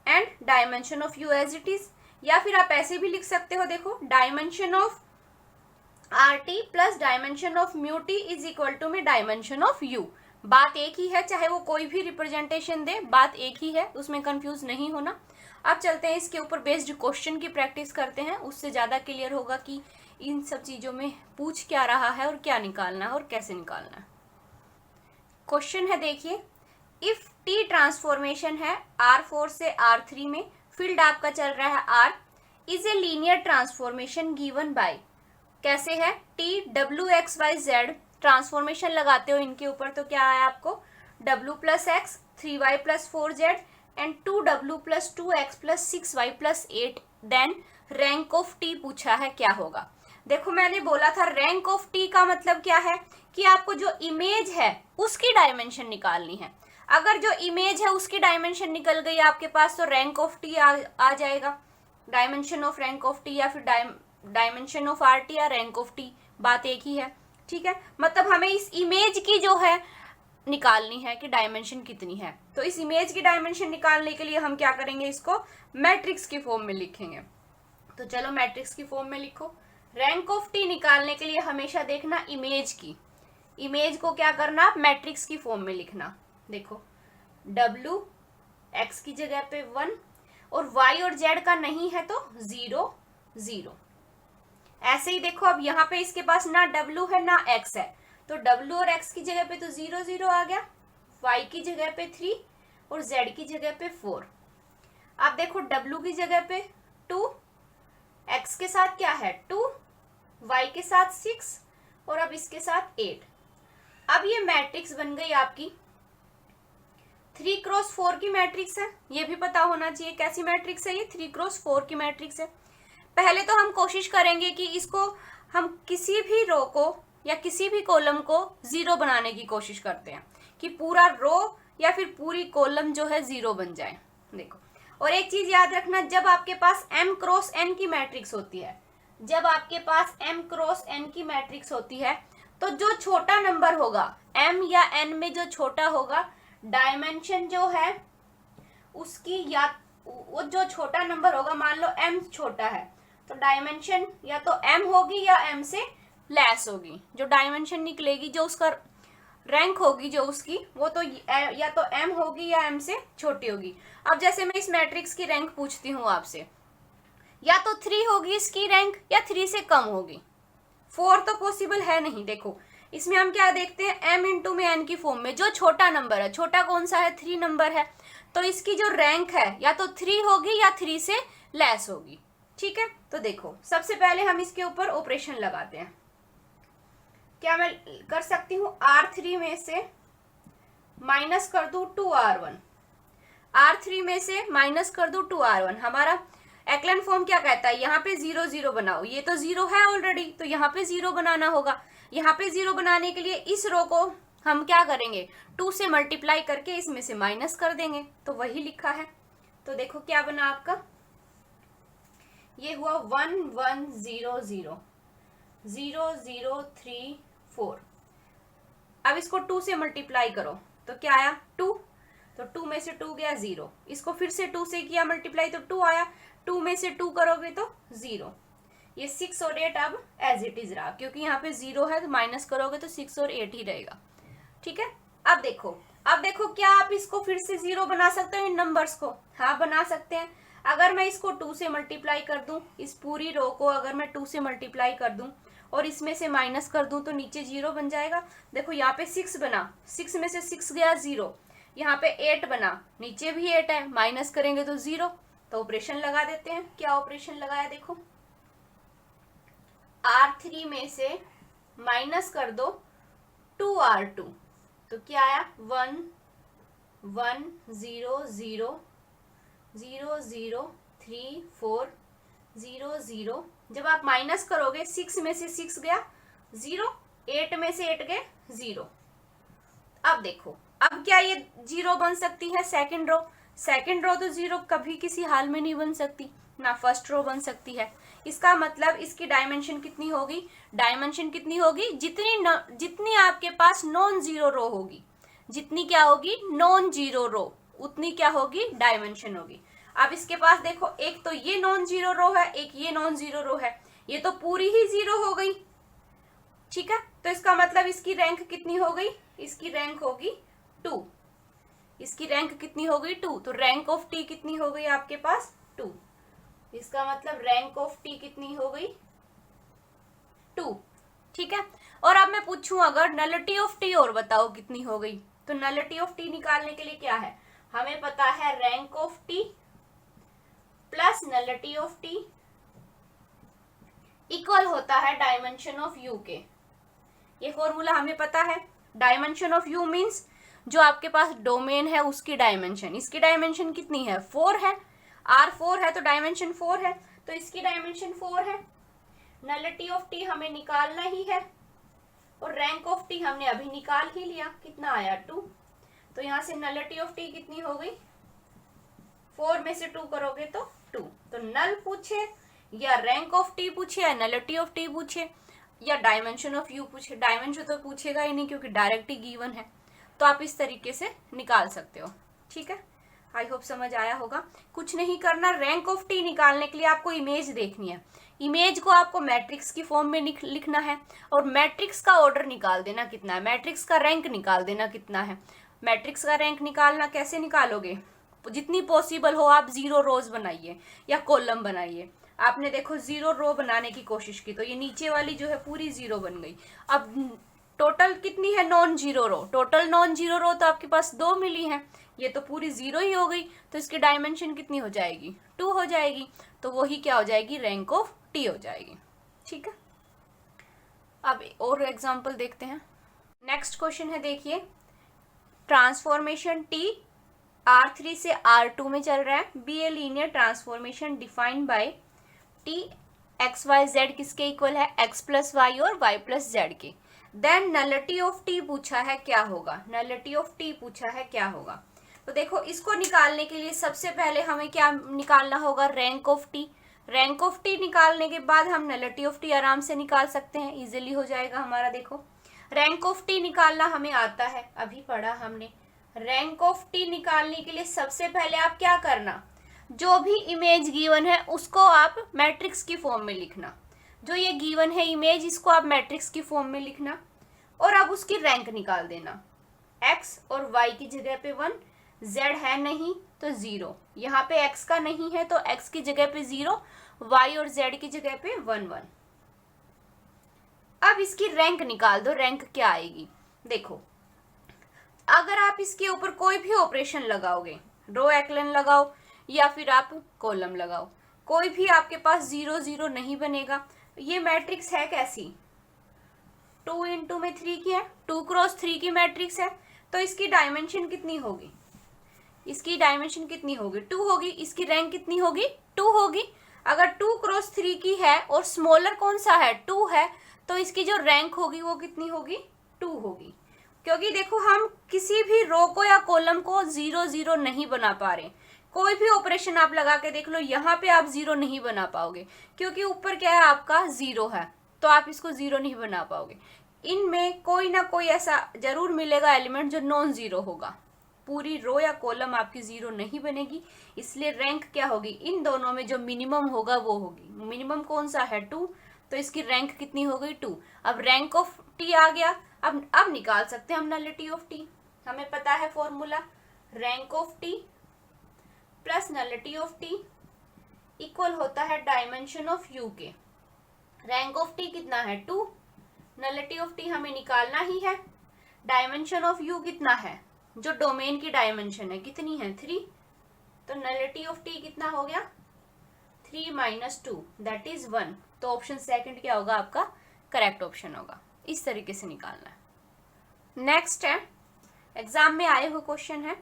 and dimension of U as it is. या फिर आप ऐसे भी लिख सकते हो, देखो dimension of R T plus dimension of mu T is equal to में डायमेंशन ऑफ यू। बात एक ही है, चाहे वो कोई भी रिप्रेजेंटेशन दे, बात एक ही है, उसमें कंफ्यूज नहीं होना। अब चलते हैं इसके ऊपर बेस्ड क्वेश्चन की प्रैक्टिस करते हैं, उससे ज्यादा क्लियर होगा कि इन सब चीजों में पूछ क्या रहा है और क्या निकालना है और कैसे निकालना है। क्वेश्चन है देखिए, इफ टी ट्रांसफॉर्मेशन है R4 से R3 में, फील्ड आपका चल रहा है R, is a linear transformation given by, कैसे है, टी W(x,y,z) ट्रांसफॉर्मेशन लगाते हो इनके ऊपर तो क्या आया आपको, W + x 3y + 4z and 2w + 2x + 6y + 8, then rank of T पूछा है क्या होगा। देखो मैंने बोला था रैंक ऑफ टी का मतलब क्या है कि आपको जो इमेज है उसकी डायमेंशन निकालनी है। अगर जो इमेज है उसकी डायमेंशन निकल गई आपके पास तो रैंक ऑफ टी आ जाएगा, dimension of rank of T या फिर डायमेंशन ऑफ आर टी या रैंक ऑफ टी, बात एक ही है। ठीक है, मतलब हमें इस इमेज की जो है निकालनी है कि डायमेंशन कितनी है। तो इस इमेज की डायमेंशन निकालने के लिए हम क्या करेंगे, इसको मैट्रिक्स की फॉर्म में लिखेंगे। तो चलो मैट्रिक्स की फॉर्म में लिखो। रैंक ऑफ टी निकालने के लिए हमेशा देखना इमेज की, इमेज को क्या करना, मैट्रिक्स की फॉर्म में लिखना। देखो W x की जगह पे 1 और y और z का नहीं है तो 0 0। ऐसे ही देखो अब यहाँ पे इसके पास ना W है ना x है, तो W और x की जगह पे तो 0 0 आ गया, y की जगह पे 3 और z की जगह पे 4। अब देखो W की जगह पे 2, x के साथ क्या है 2, y के साथ 6 और अब इसके साथ 8। अब ये मैट्रिक्स बन गई आपकी 3x4 की मैट्रिक्स है। ये भी पता होना चाहिए कैसी मैट्रिक्स है, ये 3x4 की मैट्रिक्स है। पहले तो हम कोशिश करेंगे कि इसको हम किसी भी रो को या किसी भी कॉलम को 0 बनाने की कोशिश करते हैं कि पूरा रो या फिर पूरी कॉलम जो है 0 बन जाए। देखो, और एक चीज याद रखना, जब आपके पास m×n की मैट्रिक्स होती है, जब आपके पास m×n की मैट्रिक्स होती है तो जो छोटा नंबर होगा m या n में जो छोटा होगा, डायमेंशन जो है उसकी, या वो जो छोटा नंबर होगा, मान लो m छोटा है तो डायमेंशन या तो m होगी या m से लेस होगी। जो डायमेंशन निकलेगी, जो उसका रैंक होगी जो उसकी, वो तो या तो m होगी या m से छोटी होगी। अब जैसे मैं इस मैट्रिक्स की रैंक पूछती हूँ आपसे, या तो 3 होगी इसकी रैंक या 3 से कम होगी, 4 तो पॉसिबल है नहीं। देखो इसमें हम क्या देखते हैं, m×n की फॉर्म में जो छोटा नंबर है, छोटा कौन सा है, 3 नंबर है, तो इसकी जो रैंक है या तो 3 होगी या 3 से लेस होगी। ठीक है, तो देखो सबसे पहले हम इसके ऊपर ऑपरेशन लगाते हैं। क्या मैं कर सकती हूँ, R3 में से माइनस कर दूं 2R1, R3 में से माइनस कर दूं 2R1। हमारा एक्लन फॉर्म क्या कहता है, यहाँ पे 0 0 बनाओ, ये तो 0 है ऑलरेडी, तो यहाँ पे 0 बनाना होगा। यहाँ पे 0 बनाने के लिए इस रो को हम क्या करेंगे, 2 से मल्टीप्लाई करके इसमें से माइनस कर देंगे, तो वही लिखा है। तो देखो क्या बना आपका, ये हुआ 1 1 0 0 0 0 3 4। अब इसको 2 से मल्टीप्लाई करो तो क्या आया 2, तो 2 में से 2 गया 0। इसको फिर से 2 से किया मल्टीप्लाई तो 2 आया, 2 में से 2 करोगे तो 0। ये 6 और 8 अब एज इट इज रहा, क्योंकि यहाँ पे 0 है तो माइनस करोगे तो 6 और 8 ही रहेगा। ठीक है, अब देखो क्या आप इसको फिर से 0 बना सकते हो इन नंबर्स को, हाँ बना सकते हैं। अगर मैं इसको 2 से मल्टीप्लाई कर दूं, इस पूरी रो को अगर मैं 2 से मल्टीप्लाई कर दूं और इसमें से माइनस कर दूं तो नीचे 0 बन जाएगा। देखो यहाँ पे 6 बना, 6 में से 6 गया 0, यहाँ पे 8 बना, नीचे भी 8 है, माइनस करेंगे तो 0, तो ऑपरेशन लगा देते हैं। क्या ऑपरेशन लगाया देखो, R3 में से माइनस कर दो 2R2, तो क्या आया 1 1 0 0 0 0 3 4 0 0। जब आप माइनस करोगे 6 में से 6 गया 0, 8 में से 8 गए 0। अब देखो, अब क्या ये 0 बन सकती है सेकंड रो? सेकंड रो तो 0 कभी किसी हाल में नहीं बन सकती, ना फर्स्ट रो बन सकती है। इसका मतलब इसकी डायमेंशन कितनी होगी? डायमेंशन कितनी होगी? जितनी आपके पास नॉन जीरो रो होगी, जितनी क्या होगी? नॉन जीरो रो, उतनी क्या होगी? डायमेंशन होगी। अब इसके पास देखो, एक तो ये नॉन जीरो रो है, एक ये नॉन जीरो रो है, ये तो पूरी ही 0 हो गई, ठीक है। तो इसका मतलब इसकी रैंक कितनी हो गई? इसकी रैंक होगी 2। इसकी रैंक कितनी हो गई? 2। तो रैंक ऑफ टी कितनी हो गई आपके पास? 2। इसका मतलब रैंक ऑफ टी कितनी हो गई? 2, ठीक है। और अब मैं पूछूं अगर नलिटी ऑफ टी और बताओ कितनी हो गई, तो नलिटी ऑफ टी निकालने के लिए क्या है, हमें पता है rank of T plus nullity of T equal होता है डायमेंशन ऑफ यू के। ये फॉर्मूला हमें पता है। डायमेंशन ऑफ यू मींस जो आपके पास डोमेन है उसकी डायमेंशन। इसकी डायमेंशन कितनी है? 4 है। R4 है तो डायमेंशन 4 है, तो इसकी डायमेंशन 4 है। नलिटी ऑफ टी हमें निकालना ही है और रैंक ऑफ टी हमने अभी निकाल ही लिया, कितना आया? 2। तो यहां से नलिटी ऑफ टी कितनी हो गई? 4 में से 2 करोगे तो 2। तो नल पूछे या रैंक ऑफ टी पूछे या नलिटी ऑफ टी पूछे या डायमेंशन ऑफ यू पूछे, डायमेंशन तो पूछेगा ही नहीं क्योंकि डायरेक्ट ही गिवन है। तो आप इस तरीके से निकाल सकते हो, ठीक है। आई होप समझ आया होगा। कुछ नहीं करना, रैंक ऑफ टी निकालने के लिए आपको इमेज देखनी है। इमेज को आपको मैट्रिक्स की फॉर्म में लिखना है और मैट्रिक्स का ऑर्डर निकाल देना कितना है, मैट्रिक्स का रैंक निकाल देना कितना है। मैट्रिक्स का रैंक निकालना कैसे निकालोगे? जितनी पॉसिबल हो आप 0 रोज बनाइए या कॉलम बनाइए। आपने देखो 0 रो बनाने की कोशिश की तो ये नीचे वाली जो है पूरी 0 बन गई। अब टोटल कितनी है नॉन जीरो रो? टोटल नॉन जीरो रो तो आपके पास 2 मिली है, ये तो पूरी 0 ही हो गई, तो इसकी डायमेंशन कितनी हो जाएगी? 2 हो जाएगी। तो वही क्या हो जाएगी? रैंक ऑफ टी हो जाएगी, ठीक है। अब और एग्जांपल देखते हैं। नेक्स्ट क्वेश्चन है, देखिए ट्रांसफॉर्मेशन टी R3 से R2 में चल रहा है। Be a linear transformation defined by T x y z किसके इक्वल है? x प्लस वाई और y प्लस जेड के। देन नलिटी ऑफ टी पूछा है क्या होगा? नलिटी ऑफ टी पूछा है क्या होगा? तो देखो इसको निकालने के लिए सबसे पहले हमें क्या निकालना होगा? Rank of T. Rank of T निकालने के बाद हम नलिटी ऑफ टी आराम से निकाल सकते हैं, इजीली हो जाएगा हमारा। देखो रैंक ऑफ टी निकालना हमें आता है, अभी पढ़ा हमने। रैंक ऑफ टी निकालने के लिए सबसे पहले आप क्या करना, जो भी इमेज गिवन है उसको आप मैट्रिक्स की फॉर्म में लिखना। जो ये गिवन है इमेज, इसको आप मैट्रिक्स की फॉर्म में लिखना और अब उसकी रैंक निकाल देना। x और y की जगह पे 1, z है नहीं तो 0, यहाँ पे x का नहीं है तो x की जगह पे 0, y और z की जगह पे 1 1। अब इसकी रैंक निकाल दो, रैंक क्या आएगी? देखो अगर आप इसके ऊपर कोई भी ऑपरेशन लगाओगे, रो एक्लन लगाओ या फिर आप कॉलम लगाओ, कोई भी आपके पास 0 0 नहीं बनेगा। ये मैट्रिक्स है कैसी? 2 इंटू में 3 की है, 2 क्रॉस 3 की मैट्रिक्स है, तो इसकी डायमेंशन कितनी होगी? इसकी डायमेंशन कितनी होगी? 2 होगी। इसकी रैंक कितनी होगी? 2 होगी। अगर 2 क्रॉस 3 की है और स्मॉलर कौन सा है? 2 है, तो इसकी जो रैंक होगी वो कितनी होगी? 2 होगी। क्योंकि देखो हम किसी भी रो को या कॉलम को 0 0 नहीं बना पा रहे। कोई भी ऑपरेशन आप लगा के देख लो, यहाँ पे आप 0 नहीं बना पाओगे क्योंकि ऊपर क्या है आपका 0 है, तो आप इसको 0 नहीं बना पाओगे। इनमें कोई ना कोई ऐसा जरूर मिलेगा एलिमेंट जो नॉन जीरो होगा। पूरी रो या कॉलम आपकी 0 नहीं बनेगी, इसलिए रैंक क्या होगी? इन दोनों में जो मिनिमम होगा वो होगी। मिनिमम कौन सा है? 2, तो इसकी रैंक कितनी हो गई? 2। अब रैंक ऑफ टी आ गया। अब निकाल सकते हैं हम नलिटी ऑफ टी। हमें पता है formula, rank of T plus nullity of T equal होता है डायमेंशन ऑफ यू के। रैंक ऑफ टी कितना है? 2। नलिटी ऑफ टी हमें निकालना ही है। डायमेंशन ऑफ यू कितना है? जो डोमेन की डायमेंशन है कितनी है 3, तो नलिटी ऑफ टी कितना हो गया 3 माइनस 2 दैट इज 1। तो ऑप्शन सेकंड क्या होगा आपका करेक्ट ऑप्शन होगा। इस तरीके से निकालना है। नेक्स्ट है एग्जाम में आए हुए क्वेश्चन है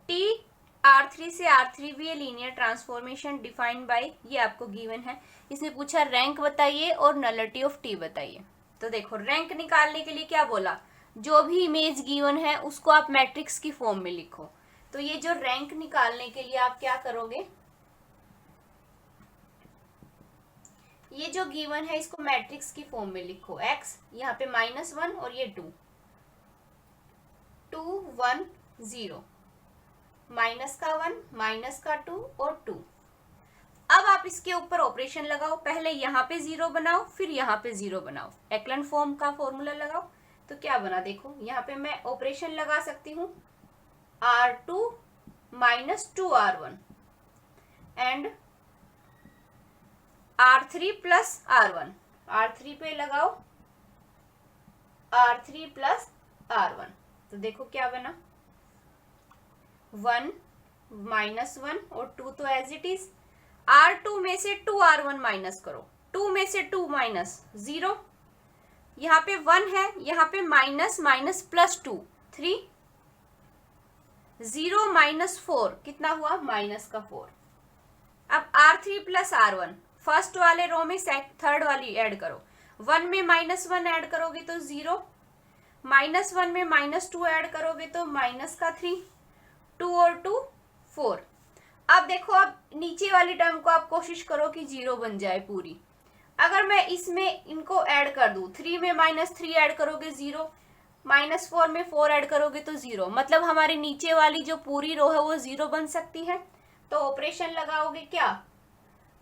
टी R3 से R3 भी लीनियर ट्रांसफॉर्मेशन डिफाइंड बाय, ये आपको गिवन है। इसने पूछा रैंक बताइए और नलिटी ऑफ टी बताइए। तो देखो रैंक निकालने के लिए क्या बोला, जो भी इमेज गिवन है उसको आप मैट्रिक्स की फॉर्म में लिखो। तो ये जो रैंक निकालने के लिए आप क्या करोगे, ये जो गिवन है इसको मैट्रिक्स की फॉर्म में लिखो। x यहाँ पे -1 और ये 2 2 1 0, माइनस का 1 माइनस का 2 और 2। अब आप इसके ऊपर ऑपरेशन लगाओ, पहले यहाँ पे 0 बनाओ फिर यहाँ पे 0 बनाओ, एक्लन फॉर्म का फॉर्मूला लगाओ। तो क्या बना देखो, यहाँ पे मैं ऑपरेशन लगा सकती हूँ R2 minus 2R1 and R3 plus R1। R3 पे लगाओ R3 प्लस R1। तो देखो क्या बना 1 -1 और 2 तो एज इट इज। R2 में से 2R1 माइनस करो, 2 में से 2 माइनस 0, यहाँ पे 1 है, यहाँ पे माइनस माइनस प्लस 2 3, 0 माइनस 4 कितना हुआ माइनस का 4। अब R3 प्लस R1 फर्स्ट वाले रो में थर्ड वाली ऐड करो, 1 में -1 ऐड करोगे तो 0, -1 में -2 ऐड करोगे तो माइनस का 3, 2 और 2 4। अब देखो अब नीचे वाली टर्म को आप कोशिश करो कि 0 बन जाए पूरी। अगर मैं इसमें इनको ऐड कर दूं, 3 में -3 ऐड करोगे 0, -4 में 4 ऐड करोगे तो 0, मतलब हमारी नीचे वाली जो पूरी रो है वो 0 बन सकती है। तो ऑपरेशन लगाओगे क्या,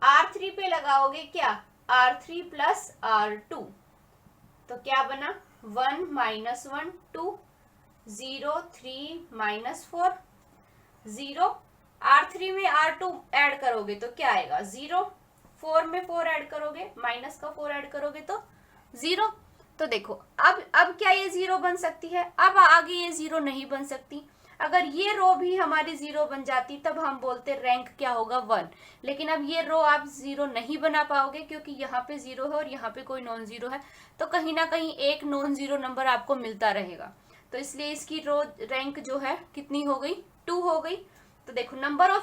R3 पे लगाओगे क्या R3 प्लस R2। तो क्या बना 1 -1 2 0 3 -4 0, R3 में R2 ऐड करोगे तो क्या आएगा 0, 4 में 4 ऐड करोगे माइनस का 4 ऐड करोगे तो 0। तो देखो अब क्या ये 0 बन सकती है, अब आगे ये 0 नहीं बन सकती। अगर ये रो भी हमारी 0 बन जाती तब हम बोलते रैंक क्या होगा 1, लेकिन अब ये रो आप 0 नहीं बना पाओगे क्योंकि यहाँ पे 0 है और यहाँ पे कोई नॉन 0 है, तो कहीं ना कहीं एक नॉन 0 नंबर आपको मिलता रहेगा। तो इसलिए इसकी रो रैंक जो है कितनी हो गई 2 हो गई। तो देखो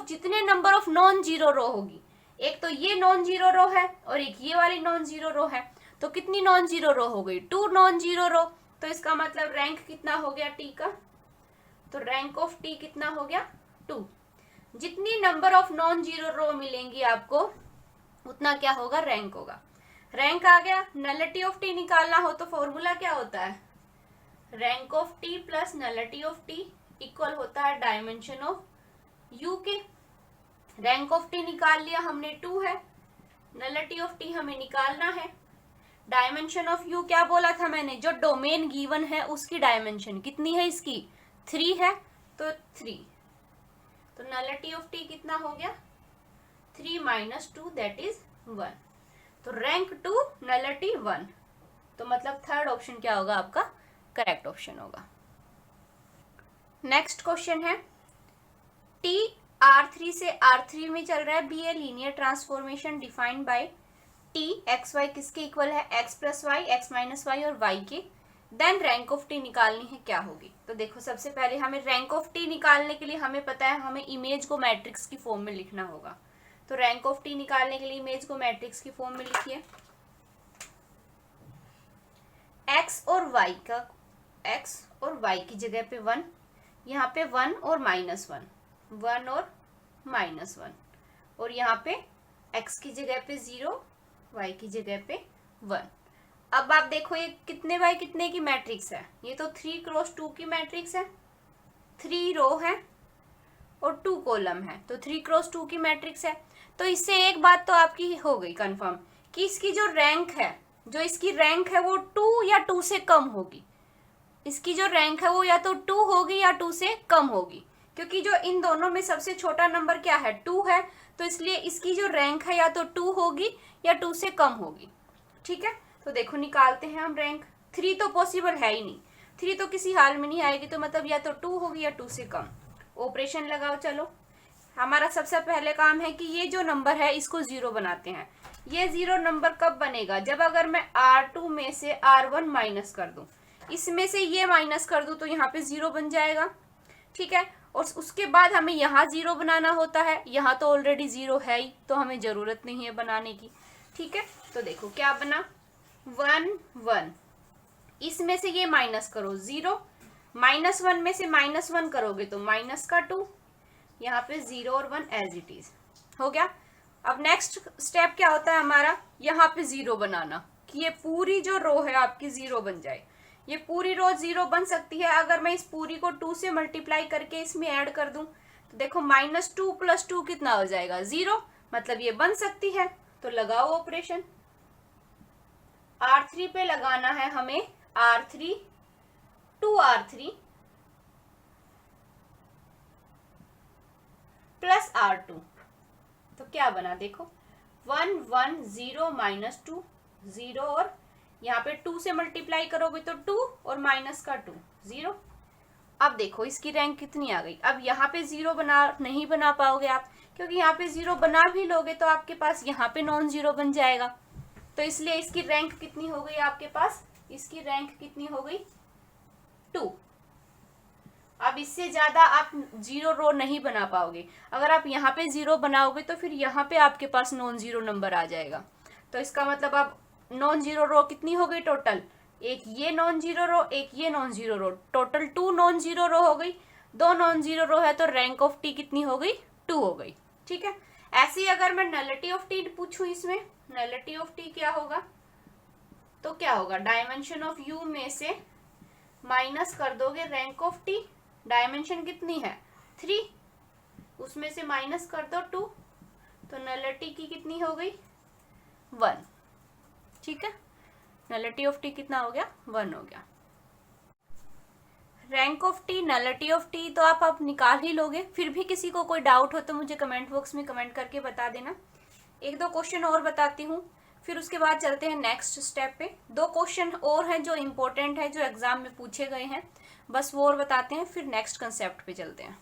जितने नंबर ऑफ नॉन 0 रो होगी, एक तो ये नॉन 0 रो है और एक ये वाली नॉन 0 रो है, तो कितनी नॉन 0 रो हो गई 2 नॉन 0 रो। तो इसका मतलब रैंक कितना हो गया टी का, तो रैंक ऑफ टी कितना हो गया 2। जितनी नंबर ऑफ नॉन 0 रो मिलेंगी आपको उतना क्या होगा रैंक होगा। रैंक आ गया। नलिटी ऑफ टी निकालना हो तो फॉर्मूला क्या होता है, rank of T plus nullity of T equal होता है डायमेंशन ऑफ यू के। रैंक ऑफ टी निकाल लिया हमने 2 है, नलिटी ऑफ टी हमें निकालना है। डायमेंशन ऑफ यू क्या बोला था मैंने, जो डोमेन गिवन है उसकी डायमेंशन कितनी है इसकी 3 है, तो 3। तो नलिटी ऑफ टी कितना हो गया 3 माइनस 2 दैट इज 1। तो रैंक 2 नलिटी 1, तो मतलब थर्ड ऑप्शन क्या होगा आपका करेक्ट ऑप्शन होगा। नेक्स्ट क्वेश्चन है टी R3 से R3 में चल रहा है, be a linear transformation defined by T x y किसके इक्वल है x plus y x minus y और y के, देन रैंक ऑफ टी निकालनी है क्या होगी। तो देखो सबसे पहले हमें रैंक ऑफ टी निकालने के लिए हमें पता है हमें इमेज को मैट्रिक्स की फॉर्म में लिखना होगा। तो रैंक ऑफ टी निकालने के लिए इमेज को मैट्रिक्स की फॉर्म में लिखिए, x और y की जगह पे 1, यहाँ पे 1 और -1, 1 और -1, और यहाँ पे x की जगह पे 0, y की जगह पे 1। अब आप देखो ये कितने बाय कितने की मैट्रिक्स है, ये तो 3 क्रॉस 2 की मैट्रिक्स है, 3 रो है और 2 कॉलम है, तो 3 क्रॉस 2 की मैट्रिक्स है। तो इससे एक बात तो आपकी हो गई कंफर्म कि इसकी जो रैंक है, जो इसकी रैंक है वो 2 या 2 से कम होगी। इसकी जो रैंक है वो या तो 2 होगी या 2 से कम होगी, क्योंकि जो इन दोनों में सबसे छोटा नंबर क्या है 2 है, तो इसलिए इसकी जो रैंक है या तो 2 होगी या 2 से कम होगी। ठीक है, तो देखो निकालते हैं हम रैंक। 3 तो पॉसिबल है ही नहीं, 3 तो किसी हाल में नहीं आएगी, तो मतलब या तो 2 होगी या 2 से कम। ऑपरेशन लगाओ। चलो, हमारा सबसे पहले काम है कि ये जो नंबर है इसको 0 बनाते हैं। ये 0 नंबर कब बनेगा? जब अगर मैं R2 में से R1 माइनस कर दूं, इसमें से ये माइनस कर दूं, तो यहाँ पे 0 बन जाएगा। ठीक है, और उसके बाद हमें यहाँ 0 बनाना होता है। यहाँ तो ऑलरेडी 0 है ही, तो हमें जरूरत नहीं है बनाने की। ठीक है, तो देखो क्या बना, 1 1, इसमें से ये माइनस करो 0, -1 में से -1 करोगे तो माइनस का 2, यहाँ पे 0 और 1 एज इट इज हो गया। अब नेक्स्ट स्टेप क्या होता है हमारा, यहाँ पे 0 बनाना, कि ये पूरी जो रो है आपकी 0 बन जाए। ये पूरी रो 0 बन सकती है अगर मैं इस पूरी को 2 से मल्टीप्लाई करके इसमें ऐड कर दूं। तो देखो -2 + 2 कितना हो जाएगा, 0, मतलब ये बन सकती है। तो लगाओ ऑपरेशन। R3 पे लगाना है हमें R3 2R3 प्लस R2, तो क्या बना देखो, 1 1 0 -2 0, और यहाँ पे 2 से मल्टीप्लाई करोगे तो 2 और माइनस का 2 0। अब देखो इसकी रैंक कितनी आ गई। अब यहाँ पे 0 नहीं बना पाओगे आप, क्योंकि यहाँ पे 0 बना भी लोगे तो आपके पास यहाँ पे नॉन 0 बन जाएगा। तो इसलिए इसकी रैंक कितनी हो गई आपके पास, इसकी रैंक कितनी हो गई, 2। अब इससे ज्यादा आप 0 रो नहीं बना पाओगे। अगर आप यहाँ पे 0 बनाओगे तो फिर यहाँ पे आपके पास नॉन 0 नंबर आ जाएगा। तो इसका मतलब अब नॉन 0 रो कितनी हो गई टोटल, एक ये नॉन 0 रो, एक ये नॉन 0 रो, टोटल 2 नॉन 0 रो हो गई। 2 नॉन 0 रो है तो रैंक ऑफ टी कितनी हो गई, 2 हो गई। ठीक है, ऐसे ही अगर मैं नलिटी ऑफ टी पूछूं, इसमें नलिटी ऑफ टी क्या होगा, तो क्या होगा, डायमेंशन ऑफ यू में से माइनस कर दोगे रैंक ऑफ टी। डायमेंशन कितनी है, 3, उसमें से माइनस कर दो 2, तो नलिटी की कितनी हो गई, 1। ठीक है, नलिटी ऑफ टी कितना हो गया, 1 हो गया। Rank of T, nullity of T तो आप निकाल ही लोगे। फिर भी किसी को कोई डाउट हो तो मुझे कमेंट बॉक्स में कमेंट करके बता देना। 1-2 क्वेश्चन और बताती हूँ, फिर उसके बाद चलते हैं नेक्स्ट स्टेप पे। 2 क्वेश्चन और हैं जो इम्पोर्टेंट है, जो एग्जाम में पूछे गए हैं, बस वो और बताते हैं, फिर नेक्स्ट कंसेप्ट पे चलते हैं।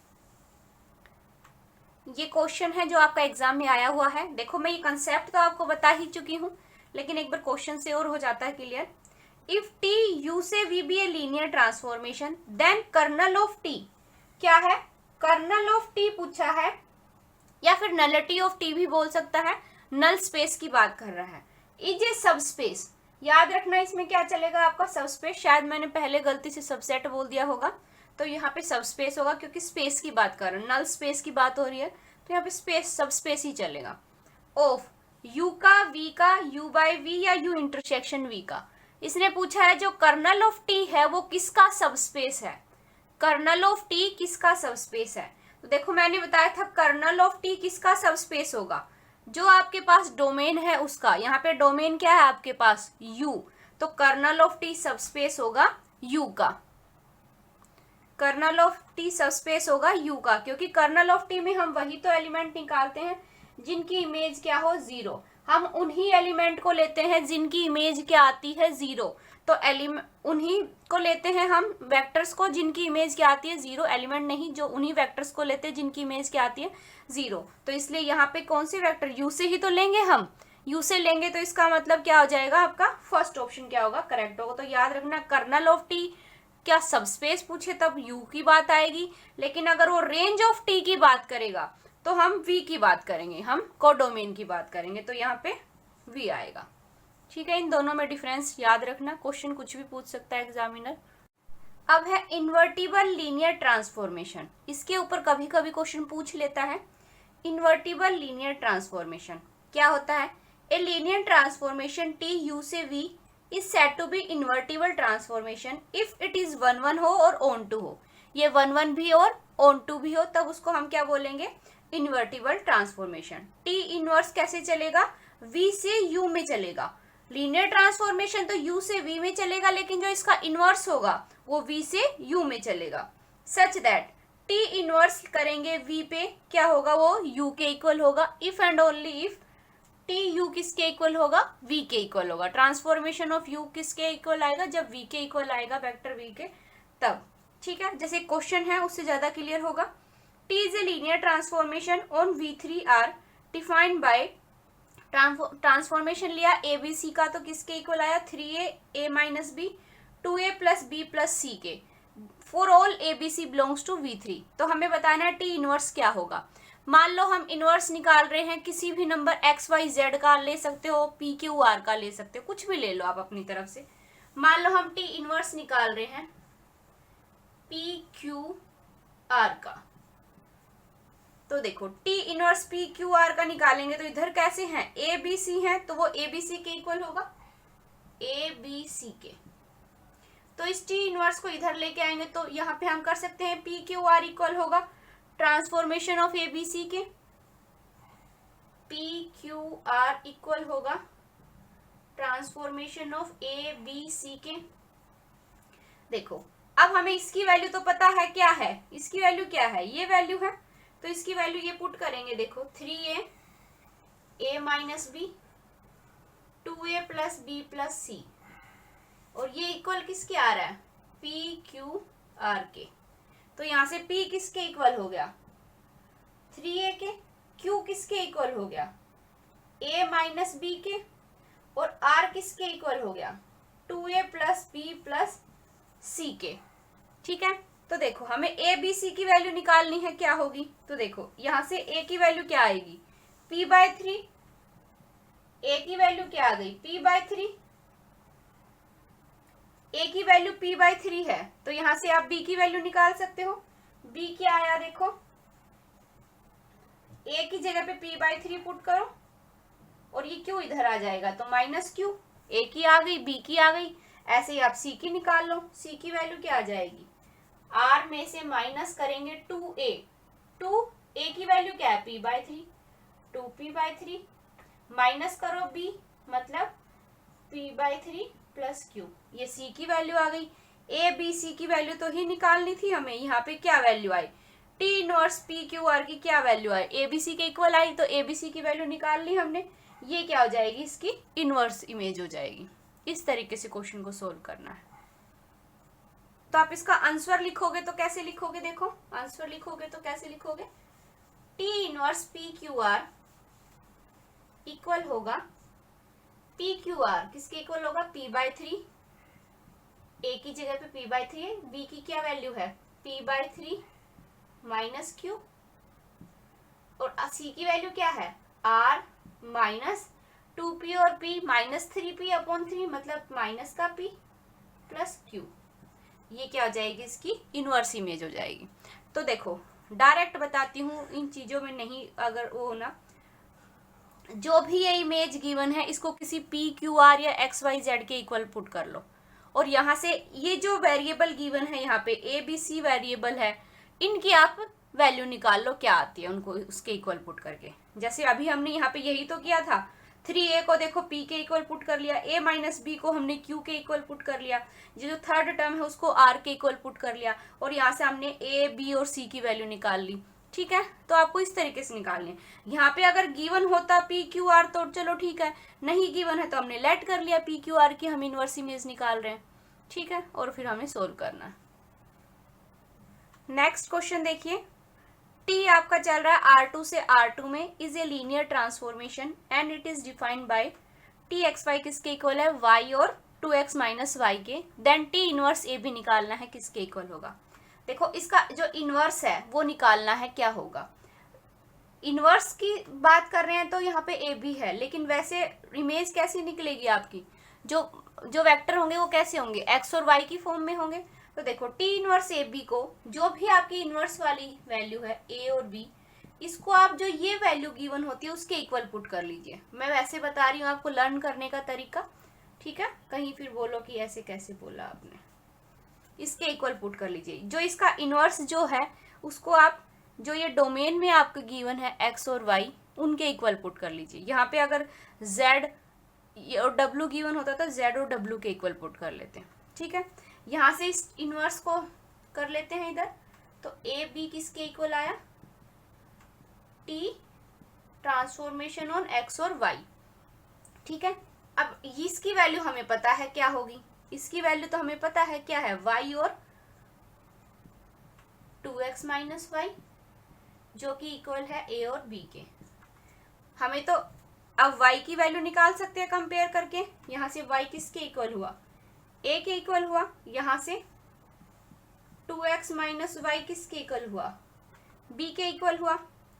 ये क्वेश्चन है जो आपका एग्जाम में आया हुआ है। देखो मैं ये कंसेप्ट तो आपको बता ही चुकी हूँ, लेकिन एक बार क्वेश्चन से और हो जाता है क्लियर। इफ टी यू से V be a linear transformation, then kernel of T क्या है, कर्नल ऑफ टी पूछा है, या फिर नलिटी ऑफ टी भी बोल सकता है। नल स्पेस की बात कर रहा है। इज ए सबस्पेस, याद रखना इसमें क्या चलेगा आपका, सबस्पेस। शायद मैंने पहले गलती से सबसेट बोल दिया होगा, तो यहाँ पे सबस्पेस होगा, क्योंकि स्पेस की बात कर रहे हैं, नल स्पेस की बात हो रही है, तो यहाँ पे स्पेस सबस्पेस ही चलेगा। ऑफ यू का, वी का, यू बाय वी या यू इंटरसेक्शन वी का। इसने पूछा है जो कर्नल ऑफ टी है वो किसका सबस्पेस है, कर्नल ऑफ टी किसका सबस्पेस है। तो देखो मैंने बताया था कर्नल ऑफ टी किसका सबस्पेस होगा, जो आपके पास डोमेन है उसका। यहाँ पे डोमेन क्या है आपके पास, U, तो कर्नल ऑफ टी सबस्पेस होगा U का। कर्नल ऑफ टी सबस्पेस होगा U का, क्योंकि कर्नल ऑफ टी में हम वही तो एलिमेंट निकालते हैं जिनकी इमेज क्या हो, 0। हम उन्हीं एलिमेंट को लेते हैं जिनकी इमेज क्या आती है, 0। तो उन्हीं को लेते हैं हम वेक्टर्स को जिनकी इमेज क्या आती है, 0। एलिमेंट नहीं, जो उन्हीं वेक्टर्स को लेते हैं जिनकी इमेज क्या आती है, 0। तो इसलिए यहाँ पे कौन से वेक्टर, U से ही तो लेंगे हम, U से लेंगे, तो इसका मतलब क्या हो जाएगा आपका, फर्स्ट ऑप्शन क्या होगा, करेक्ट होगा। तो याद रखना कर्नल ऑफ टी क्या सबस्पेस पूछे तब U की बात आएगी, लेकिन अगर वो रेंज ऑफ टी की बात करेगा तो हम V की बात करेंगे, हम कोडोमेन की बात करेंगे, तो यहाँ पे V आएगा। ठीक है, इन दोनों में डिफरेंस याद रखना, क्वेश्चन कुछ भी पूछ सकता है एग्जामिनर। अब है इन्वर्टिबल लीनियर ट्रांसफॉर्मेशन, इसके ऊपर कभी कभी क्वेश्चन पूछ लेता है। इन्वर्टिबल लीनियर ट्रांसफॉर्मेशन क्या होता है, a linear transformation T U से V is said to be invertible transformation if it is 1-1 हो और ऑन टू हो। ये 1-1 भी और ऑन टू भी हो, तब उसको हम क्या बोलेंगे, इन्वर्टिबल ट्रांसफॉर्मेशन। टी इनवर्स कैसे चलेगा, V से U में चलेगा। लीनियर ट्रांसफॉर्मेशन तो U से V में चलेगा, लेकिन जो इसका इनवर्स होगा वो V से U में चलेगा। सच दैट T इनवर्स करेंगे V पे, क्या होगा, वो U के इक्वल होगा if and only if T you किसके इक्वल होगा, वी के इक्वल होगा। ट्रांसफॉर्मेशन ऑफ यू किसके इक्वल आएगा, जब वी के इक्वल आएगा वेक्टर वी के, तब। ठीक है, जैसे क्वेश्चन है उससे ज्यादा क्लियर होगा। T is a linear transformation on V3R defined by, transformation लिया ए बी सी का, तो किसके इक्वल आया, 3a a minus B 2a plus B plus C के, for all A B C belongs to V3। तो हमें बताना है टी इनवर्स क्या होगा। मान लो हम इनवर्स निकाल रहे हैं किसी भी नंबर एक्स वाई जेड का, ले सकते हो पी क्यू आर का, ले सकते हो कुछ भी ले लो आप अपनी तरफ से। मान लो हम टी इनवर्स निकाल रहे हैं पी क्यू आर का, तो देखो T inverse P Q are का निकालेंगे तो इधर कैसे हैं, ए बी सी है, तो वो ए बी सी के इक्वल होगा, ए बी सी के। तो इस टी इनवर्स को इधर लेके आएंगे तो यहाँ पे हम कर सकते हैं पी क्यू आर इक्वल होगा transformation of A B C के, पी क्यू आर इक्वल होगा transformation of A B C के। देखो अब हमें इसकी वैल्यू तो पता है क्या है, इसकी वैल्यू क्या है, ये वैल्यू है, तो इसकी वैल्यू ये पुट करेंगे। देखो 3a a minus B 2a plus B plus C, और ये इक्वल किसके आ रहा है, पी क्यू आर के। तो यहां से p किसके इक्वल हो गया, 3a के, q किसके इक्वल हो गया, a माइनस बी के, और r किसके इक्वल हो गया, 2a plus B plus C के। ठीक है, तो देखो हमें ए बी सी की वैल्यू निकालनी है, क्या होगी, तो देखो यहां से a की वैल्यू क्या आएगी, p/3, a की वैल्यू क्या आ गई, p/3, a की वैल्यू p/3 है, तो यहां से आप b की वैल्यू निकाल सकते हो। b क्या आया, देखो a की जगह पे p/3 पुट करो, और ये q इधर आ जाएगा, तो माइनस q, a की आ गई b की आ गई, ऐसे ही आप c की निकाल लो। c की वैल्यू क्या आ जाएगी, r में से माइनस करेंगे 2a, 2a की वैल्यू क्या है, p/3, 2p/3, माइनस करो b, मतलब p/3 प्लस q, ये c की वैल्यू आ गई। a b c की वैल्यू तो ही निकालनी थी हमें, यहाँ पे क्या वैल्यू आई, t inverse p q r की क्या value I, a b c के इक्वल आई, तो a b c की वैल्यू निकाल ली हमने, ये क्या हो जाएगी, इसकी इनवर्स इमेज हो जाएगी। इस तरीके से क्वेश्चन को सोल्व करना है। तो आप इसका आंसर लिखोगे तो कैसे लिखोगे, देखो आंसर लिखोगे तो कैसे लिखोगे, T inverse P Q R equal होगा, पी क्यू आर किसके इक्वल होगा, p/3, a की जगह पे p/3 है, b की क्या वैल्यू है, p/3 माइनस q, और c की वैल्यू क्या है, r माइनस 2p और p माइनस 3p/3, मतलब माइनस का p प्लस q, ये क्या हो जाएगी, इसकी इनवर्स इमेज हो जाएगी। तो देखो डायरेक्ट बताती हूँ, इन चीजों में नहीं अगर वो ना, जो भी ये इमेज गिवन है इसको किसी पी क्यू आर या एक्स वाई जेड के इक्वल पुट कर लो, और यहाँ से ये जो वेरिएबल गिवन है यहाँ पे ए बी सी वेरिएबल है, इनकी आप वैल्यू निकाल लो क्या आती है, उनको उसके इक्वल पुट करके। जैसे अभी हमने यहाँ पे यही तो किया था, 3a को देखो p के इक्वल पुट कर लिया, a माइनस बी को हमने q के इक्वल पुट कर लिया, ये जो थर्ड टर्म है उसको r के इक्वल पुट कर लिया, और यहाँ से हमने a b और c की वैल्यू निकाल ली। ठीक है, तो आपको इस तरीके से निकालनी है। यहाँ पे अगर गिवन होता पी क्यू आर तो चलो ठीक है, नहीं गिवन है तो हमने लेट कर लिया पी क्यू आर की, हम इनवर्स इमेज निकाल रहे हैं। ठीक है, और फिर हमें सोल्व करना है। नेक्स्ट क्वेश्चन देखिए, टी आपका चल रहा है R2 से R2 में, is a linear transformation and it is defined by T x y किसके इक्वल है, y और 2x माइनस वाई के, देन टी इनवर्स ए भी निकालना है, किसके इक्वल होगा। देखो इसका जो इनवर्स है वो निकालना है, क्या होगा, इनवर्स की बात कर रहे हैं तो यहाँ पे ए बी है, लेकिन वैसे इमेज कैसी निकलेगी आपकी, जो वेक्टर होंगे वो कैसे होंगे, एक्स और वाई की फॉर्म में होंगे। तो देखो टी इनवर्स ए बी को, जो भी आपकी इनवर्स वाली वैल्यू है ए और बी, इसको आप जो ये वैल्यू गिवन होती है उसके इक्वल पुट कर लीजिए। मैं वैसे बता रही हूँ आपको लर्न करने का तरीका, ठीक है, कहीं फिर बोलो कि ऐसे कैसे बोला आपने, इसके इक्वल पुट कर लीजिए। जो इसका इनवर्स जो है उसको आप, जो ये डोमेन में आपको गिवन है एक्स और वाई, उनके इक्वल पुट कर लीजिए। यहाँ पे अगर जेड और डब्ल्यू गिवन होता तो जेड और डब्ल्यू के इक्वल पुट कर लेते हैं। ठीक है, यहाँ से इस इनवर्स को कर लेते हैं इधर, तो ए बी किसके इक्वल आया, टी ट्रांसफॉर्मेशन ऑन एक्स और वाई, ठीक है। अब इसकी वैल्यू हमें पता है क्या होगी, इसकी वैल्यू तो हमें पता है क्या है, y और 2x माइनस वाई, जो कि इक्वल है a और b के। हमें तो अब y की वैल्यू निकाल सकते हैं कंपेयर करके। यहां से y किसके इक्वल हुआ, a के इक्वल हुआ। यहां से 2x माइनस वाई किसके इक्वल हुआ, b के इक्वल हुआ।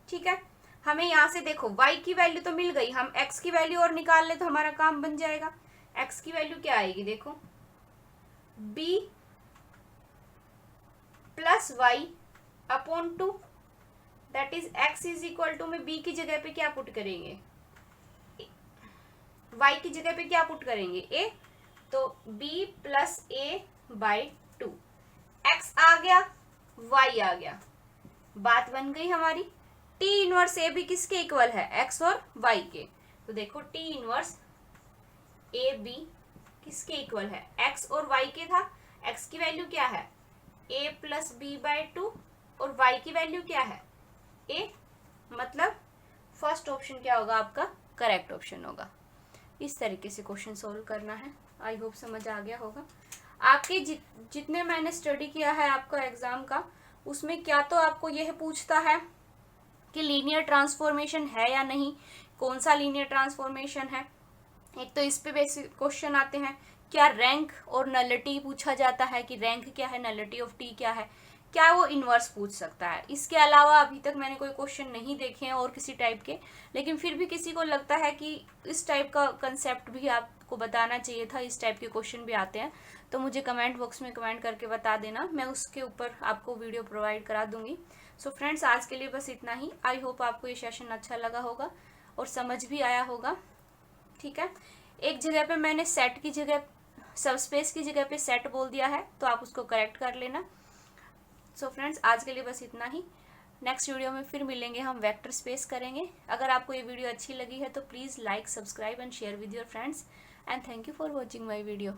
ठीक है, हमें यहां से देखो y की वैल्यू तो मिल गई, हम x की वैल्यू और निकाल ले तो हमारा काम बन जाएगा। x की वैल्यू क्या आएगी, देखो b plus y upon 2, that is x is equal to में b की जगह पे क्या पुट करेंगे, y की जगह पे क्या पुट करेंगे, a, तो b plus a by 2, x आ गया y आ गया, बात बन गई हमारी। t इनवर्स ए बी किसके इक्वल है, x और y के। तो देखो t इनवर्स ए बी किसके इक्वल है, x और y के था। x की वैल्यू क्या है, a प्लस बी बाई 2 और y की वैल्यू क्या है, a, मतलब फर्स्ट ऑप्शन क्या होगा आपका, करेक्ट ऑप्शन होगा। इस तरीके से क्वेश्चन सोल्व करना है। आई होप समझ आ गया होगा। आपके जितने मैंने स्टडी किया है आपका एग्जाम का, उसमें क्या तो आपको यह पूछता है कि लीनियर ट्रांसफॉर्मेशन है या नहीं, कौन सा लीनियर ट्रांसफॉर्मेशन है। एक तो इस पे बेसिक क्वेश्चन आते हैं, क्या रैंक और नलिटी पूछा जाता है कि रैंक क्या है, नलिटी ऑफ टी क्या है, क्या वो इन्वर्स पूछ सकता है। इसके अलावा अभी तक मैंने कोई क्वेश्चन नहीं देखे हैं और किसी टाइप के, लेकिन फिर भी किसी को लगता है कि इस टाइप का कंसेप्ट भी आपको बताना चाहिए था, इस टाइप के क्वेश्चन भी आते हैं, तो मुझे कमेंट बॉक्स में कमेंट करके बता देना, मैं उसके ऊपर आपको वीडियो प्रोवाइड करा दूंगी। सो फ्रेंड्स, आज के लिए बस इतना ही। आई होप आपको ये सेशन अच्छा लगा होगा और समझ भी आया होगा। ठीक है, एक जगह पे मैंने सेट की जगह, सबस्पेस की जगह पे सेट बोल दिया है, तो आप उसको करेक्ट कर लेना। सो फ्रेंड्स, आज के लिए बस इतना ही। नेक्स्ट वीडियो में फिर मिलेंगे, हम वेक्टर स्पेस करेंगे। अगर आपको ये वीडियो अच्छी लगी है तो please like, subscribe and share with your friends, and thank you for watching my video.